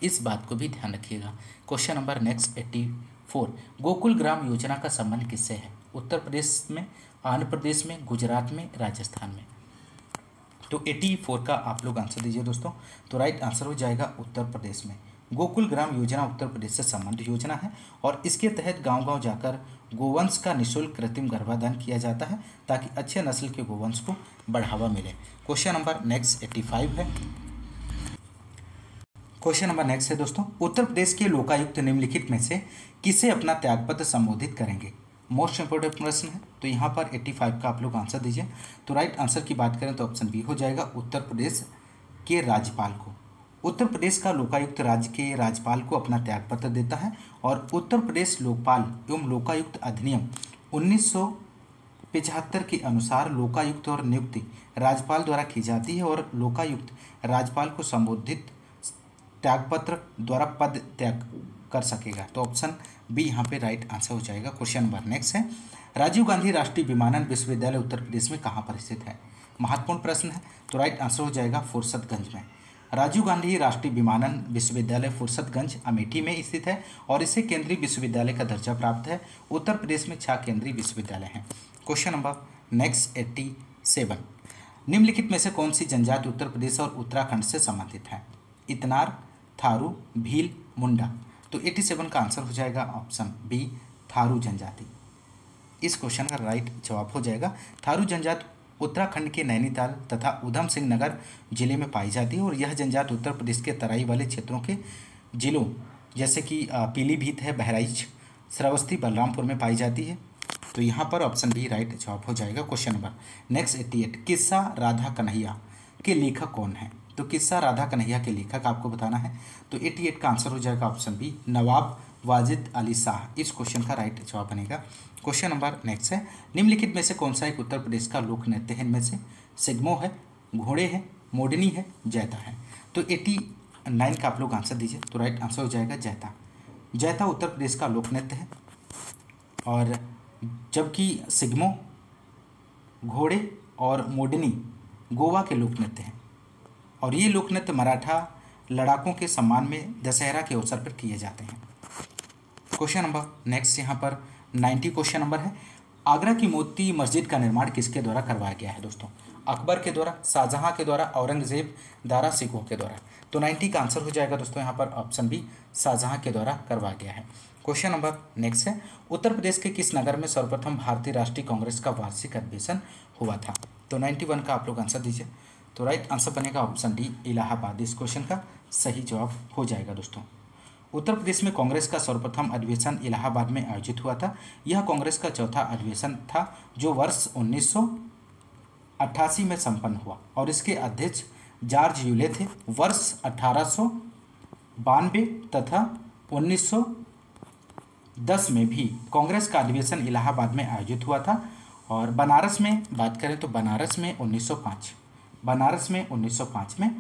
इस बात को भी ध्यान रखिएगा। Question number next 84, Gokul Gram Yojana का संबंध किससे है? उत्तर प्रदेश में, आंध्र प्रदेश में, गुजरात में, राजस्थान में। तो 84 का आप लोग आंसर दीजिए दोस्तों। तो राइट आंसर हो जाएगा उत्तर प्रदेश में। गोकुल ग्राम योजना उत्तर प्रदेश से संबंधित योजना है और इसके तहत गांव-गांव जाकर गोवंश का निःशुल्क कृत्रिम गर्भाधान किया जाता है ताकि अच्छे नस्ल के गोवंश को बढ़ावा मिले। क्वेश्चन नंबर नेक्स्ट 85 है। क्वेश्चन नंबर नेक्स्ट है दोस्तों, उत्तर प्रदेश के लोकायुक्त निम्नलिखित में से किसे अपना त्यागपत्र संबोधित करेंगे? मोस्ट इंपोर्टेंट प्रश्न है। तो यहाँ पर 85 का आप लोग आंसर दीजिए। तो राइट आंसर की बात करें तो ऑप्शन बी हो जाएगा, उत्तर प्रदेश के राज्यपाल को। उत्तर प्रदेश का लोकायुक्त राज्य के राज्यपाल को अपना त्यागपत्र देता है और उत्तर प्रदेश लोकपाल एवं लोकायुक्त अधिनियम 1975 के अनुसार लोकायुक्त और नियुक्ति राज्यपाल द्वारा की जाती है और लोकायुक्त राज्यपाल को संबोधित त्यागपत्र द्वारा पद त्याग कर सकेगा। तो ऑप्शन बी यहाँ पे राइट आंसर हो जाएगा। क्वेश्चन नंबर नेक्स्ट है, राजीव गांधी राष्ट्रीय विमानन विश्वविद्यालय उत्तर प्रदेश में कहाँ पर स्थित है? महत्वपूर्ण प्रश्न है। तो राइट आंसर हो जाएगा फुर्सतगंज में। राजीव गांधी राष्ट्रीय विमानन विश्वविद्यालय फुर्सतगंज अमेठी में स्थित है और इसे केंद्रीय विश्वविद्यालय का दर्जा प्राप्त है। उत्तर प्रदेश में 6 केंद्रीय विश्वविद्यालय हैं। क्वेश्चन नंबर नेक्स्ट 87, निम्नलिखित में से कौन सी जनजाति उत्तर प्रदेश और उत्तराखंड से संबंधित है? इतनार, थारू, भील, मुंडा। तो 87 का आंसर हो जाएगा ऑप्शन बी, थारू जनजाति। इस क्वेश्चन का राइट जवाब हो जाएगा। थारू जनजाति उत्तराखंड के नैनीताल तथा उधम सिंह नगर जिले में पाई जाती है और यह जनजाति उत्तर प्रदेश के तराई वाले क्षेत्रों के जिलों जैसे कि पीलीभीत है, बहराइच, श्रावस्ती, बलरामपुर में पाई जाती है। तो यहाँ पर ऑप्शन बी राइट जवाब हो जाएगा। क्वेश्चन नंबर नेक्स्ट 88, किस्सा राधा कन्हैया के लेखक कौन है? तो किस्सा राधा कन्हैया के लेखक आपको बताना है। तो 88 का आंसर हो जाएगा ऑप्शन बी, नवाब वाजिद अली शाह इस क्वेश्चन का राइट जवाब बनेगा। क्वेश्चन नंबर नेक्स्ट है, निम्नलिखित में से कौन सा एक उत्तर प्रदेश का लोक नृत्य है? इनमें से सिग्मो है, घोड़े है, मोडनी है, जैता है। तो 89 का आप लोग आंसर दीजिए। तो राइट आंसर हो जाएगा जैता। जैता उत्तर प्रदेश का लोक नृत्य है, और जबकि सिग्मो, घोड़े और मोडनी गोवा के लोक नृत्य हैं, और ये लोक नृत्य मराठा लड़ाकों के सम्मान में दशहरा के अवसर पर किए जाते हैं। क्वेश्चन नंबर नेक्स्ट यहाँ पर 90 क्वेश्चन नंबर है, आगरा की मोती मस्जिद का निर्माण किसके द्वारा करवाया गया है? दोस्तों अकबर के द्वारा, शाहजहां के द्वारा, औरंगजेब, दारा सिकोह के द्वारा। तो 90 का आंसर हो जाएगा दोस्तों यहाँ पर ऑप्शन बी, शाहजहां के द्वारा करवाया गया है। क्वेश्चन नंबर नेक्स्ट है, उत्तर प्रदेश के किस नगर में सर्वप्रथम भारतीय राष्ट्रीय कांग्रेस का वार्षिक अधिवेशन हुआ था? तो 91 का आप लोग आंसर दीजिए। तो राइट आंसर बनेगा ऑप्शन डी, इलाहाबाद इस क्वेश्चन का सही जवाब हो जाएगा। दोस्तों उत्तर प्रदेश में कांग्रेस का सर्वप्रथम अधिवेशन इलाहाबाद में आयोजित हुआ था। यह कांग्रेस का चौथा अधिवेशन था जो वर्ष 1988 में संपन्न हुआ, और इसके अध्यक्ष जॉर्ज यूले थे। वर्ष 1892 तथा 1910 में भी कांग्रेस का अधिवेशन इलाहाबाद में आयोजित हुआ था। और बनारस में बात करें तो बनारस में 1905, बनारस में 1905 में,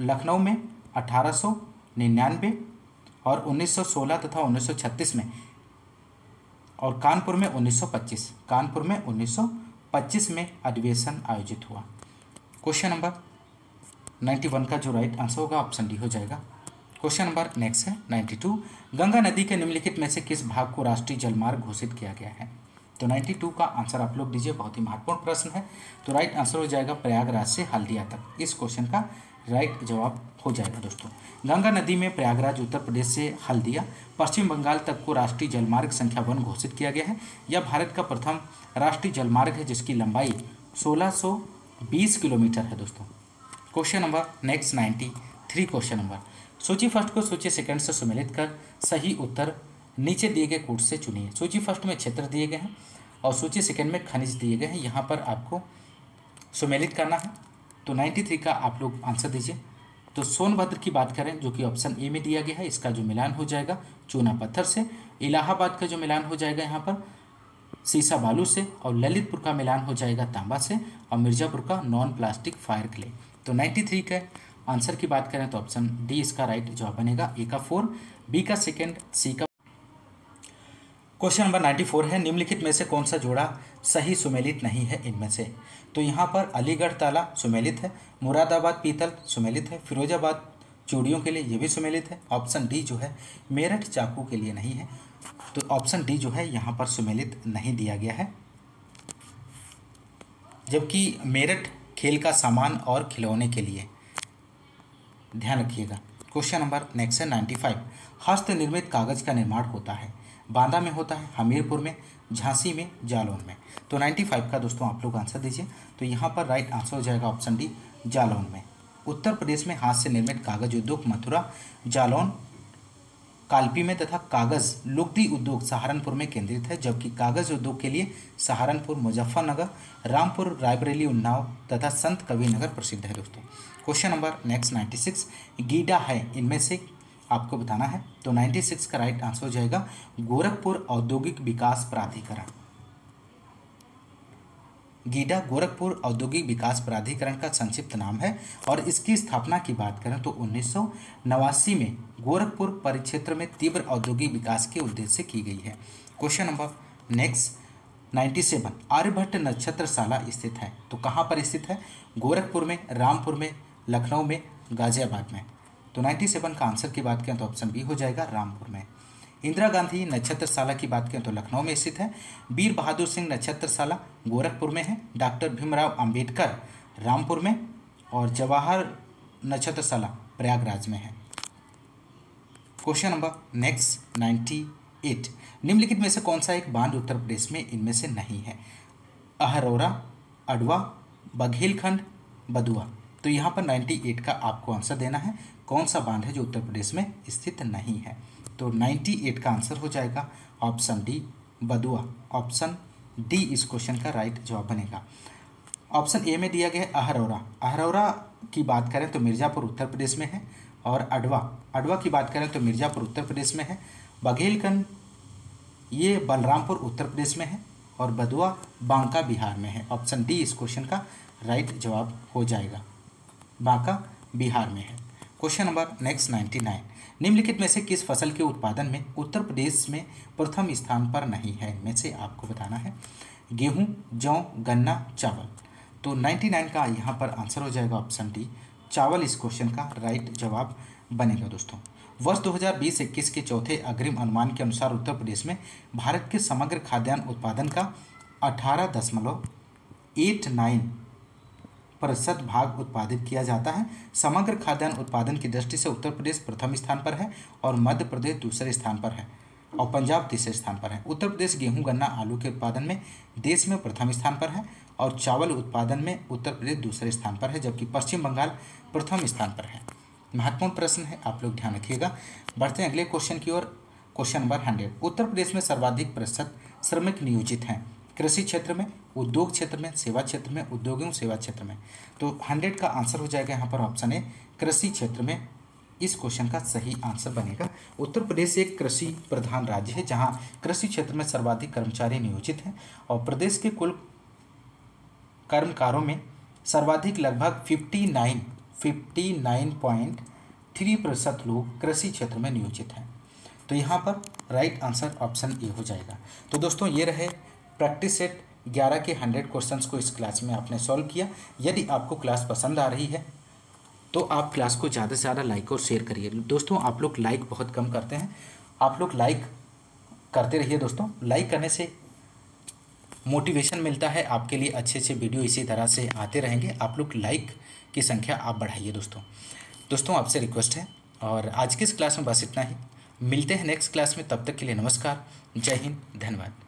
लखनऊ में 1899 और 1916 तथा 1936 में, और कानपुर में 1925, कानपुर में 1925 में अधिवेशन आयोजित हुआ। क्वेश्चन नंबर 91 का जो राइट आंसर होगा ऑप्शन डी हो जाएगा। क्वेश्चन नंबर नेक्स्ट है 92, गंगा नदी के निम्नलिखित में से किस भाग को राष्ट्रीय जलमार्ग घोषित किया गया है? तो 92 का आंसर आप लोग दीजिए, बहुत ही महत्वपूर्ण प्रश्न है। तो राइट आंसर हो जाएगा प्रयागराज से हल्दिया तक इस क्वेश्चन का राइट जवाब हो जाएगा। दोस्तों गंगा नदी में प्रयागराज उत्तर प्रदेश से हल्दिया पश्चिम बंगाल तक को राष्ट्रीय जलमार्ग संख्या 1 घोषित किया गया है। यह भारत का प्रथम राष्ट्रीय जलमार्ग है जिसकी लंबाई 1620 किलोमीटर है। दोस्तों question number next 93 question number, सूची फर्स्ट को सूची सेकंड से सुमेलित कर सही उत्तर नीचे दिए गए कोड से चुनिए। सूची फर्स्ट में क्षेत्र दिए गए हैं और सूची सेकंड में खनिज दिए गए हैं, यहाँ पर आपको सुमेलित करना है। तो 93 का आप लोग आंसर दीजिए। तो सोनभद्र की बात करें जो कि ऑप्शन ए में दिया गया है, इसका जो मिलान हो जाएगा चूना पत्थर से। इलाहाबाद का जो मिलान हो जाएगा यहाँ पर सीसा बालू से, और ललितपुर का मिलान हो जाएगा तांबा से, और मिर्ज़ापुर का नॉन प्लास्टिक फायर क्ले। तो 93 के आंसर की बात करें तो ऑप्शन डी इसका राइट जवाब बनेगा, ए का 4, बी का सेकेंड, सी का। क्वेश्चन नंबर 94 है, निम्नलिखित में से कौन सा जोड़ा सही सुमेलित नहीं है इनमें से? तो यहाँ पर अलीगढ़ ताला सुमेलित है, मुरादाबाद पीतल सुमेलित है, फिरोजाबाद चूड़ियों के लिए ये भी सुमेलित है। ऑप्शन डी जो है मेरठ चाकू के लिए नहीं है। तो ऑप्शन डी जो है यहाँ पर सुमेलित नहीं दिया गया है, जबकि मेरठ खेल का सामान और खिलौने के लिए, ध्यान रखिएगा। क्वेश्चन नंबर नेक्स्ट है 95, हस्त निर्मित कागज का निर्माण होता है, बांदा में होता है, हमीरपुर में, झांसी में, जालौन में। तो 95 का दोस्तों आप लोग आंसर दीजिए। तो यहाँ पर राइट आंसर हो जाएगा ऑप्शन डी, जालौन में। उत्तर प्रदेश में हाथ से निर्मित कागज उद्योग मथुरा, जालौन, कालपी में तथा कागज लुगदी उद्योग सहारनपुर में केंद्रित है, जबकि कागज उद्योग के लिए सहारनपुर, मुजफ्फरनगर, रामपुर, रायबरेली, उन्नाव तथा संत कबीरनगर प्रसिद्ध है। दोस्तों क्वेश्चन नंबर नेक्स्ट 96, गीडा है इनमें से आपको बताना है। तो 96 का राइट आंसर हो जाएगा गोरखपुर औद्योगिक विकास प्राधिकरण। गीडा गोरखपुर औद्योगिक विकास प्राधिकरण का संक्षिप्त नाम है, और इसकी स्थापना की बात करें तो 1989 में गोरखपुर परिक्षेत्र में तीव्र औद्योगिक विकास के उद्देश्य से की गई है। क्वेश्चन नंबर नेक्स्ट 97, आर्यभट्ट नक्षत्रशाला स्थित है। तो कहाँ पर स्थित है? गोरखपुर में, रामपुर में, लखनऊ में, गाजियाबाद में। तो 97 का आंसर की बात करें तो ऑप्शन बी हो जाएगा, रामपुर में। इंदिरा गांधी नक्षत्रशाला की बात करें तो लखनऊ में स्थित है। वीर बहादुर सिंह नक्षत्रशाला गोरखपुर में है। डॉक्टर भीमराव अंबेडकर रामपुर में, और जवाहर नक्षत्रशाला प्रयागराज में है। क्वेश्चन नंबर नेक्स्ट 98, निम्नलिखित में से कौन सा एक बांध उत्तर प्रदेश में इनमें से नहीं है? अहरौरा, अडवा, बघेलखंड, बदुआ। तो यहाँ पर 98 का आपको आंसर देना है, कौन सा बांध है जो उत्तर प्रदेश में स्थित नहीं है। तो 98 का आंसर हो जाएगा ऑप्शन डी, बदुआ। ऑप्शन डी इस क्वेश्चन का राइट जवाब बनेगा। ऑप्शन ए में दिया गया है अहरौरा। अहरौरा की बात करें तो मिर्ज़ापुर उत्तर प्रदेश में है, और अडवा की बात करें तो मिर्ज़ापुर उत्तर प्रदेश में है, बघेलखंड ये बलरामपुर उत्तर प्रदेश में है और बदुआ बांका बिहार में है। ऑप्शन डी इस क्वेश्चन का राइट जवाब हो जाएगा, बांका बिहार में है। क्वेश्चन नंबर नेक्स्ट 99, निम्नलिखित में से किस फसल के उत्पादन में उत्तर प्रदेश में प्रथम स्थान पर नहीं है? इनमें से आपको बताना है। गेहूं, जौ, गन्ना, चावल। तो 99 का यहाँ पर आंसर हो जाएगा ऑप्शन डी, चावल इस क्वेश्चन का राइट जवाब बनेगा दोस्तों। वर्ष 2020-21 के चौथे अग्रिम अनुमान के अनुसार उत्तर प्रदेश में भारत के समग्र खाद्यान्न उत्पादन का 18.89% भाग उत्पादित किया जाता है। समग्र खाद्यान्न उत्पादन की दृष्टि से उत्तर प्रदेश प्रथम स्थान पर है और मध्य प्रदेश दूसरे स्थान पर है और पंजाब तीसरे स्थान पर है। उत्तर प्रदेश गेहूं, गन्ना, आलू के उत्पादन में देश में प्रथम स्थान पर है और चावल उत्पादन में उत्तर प्रदेश दूसरे स्थान पर है, जबकि पश्चिम बंगाल प्रथम स्थान पर है। महत्वपूर्ण प्रश्न है, आप लोग ध्यान रखिएगा। बढ़ते हैं अगले क्वेश्चन की ओर। क्वेश्चन नंबर 100, उत्तर प्रदेश में सर्वाधिक प्रतिशत श्रमिक नियोजित हैं कृषि क्षेत्र में, उद्योग क्षेत्र में, सेवा क्षेत्र में, उद्योग एवं सेवा क्षेत्र में। तो 100 का आंसर हो जाएगा यहाँ पर ऑप्शन ए, कृषि क्षेत्र में इस क्वेश्चन का सही आंसर बनेगा। उत्तर प्रदेश एक कृषि प्रधान राज्य है जहाँ कृषि क्षेत्र में सर्वाधिक कर्मचारी नियोजित हैं और प्रदेश के कुल कर्मकारों में सर्वाधिक लगभग 59.3% लोग कृषि क्षेत्र में नियोजित हैं। तो यहाँ पर राइट आंसर ऑप्शन ए हो जाएगा। तो दोस्तों ये रहे प्रैक्टिस सेट 11 के 100 क्वेश्चंस को इस क्लास में आपने सॉल्व किया। यदि आपको क्लास पसंद आ रही है तो आप क्लास को ज़्यादा से ज़्यादा लाइक और शेयर करिए। दोस्तों आप लोग लाइक बहुत कम करते हैं, आप लोग लाइक करते रहिए दोस्तों। लाइक करने से मोटिवेशन मिलता है, आपके लिए अच्छे अच्छे वीडियो इसी तरह से आते रहेंगे। आप लोग लाइक की संख्या आप बढ़ाइए दोस्तों आपसे रिक्वेस्ट है। और आज की इस क्लास में बस इतना ही, मिलते हैं नेक्स्ट क्लास में, तब तक के लिए नमस्कार, जय हिंद, धन्यवाद।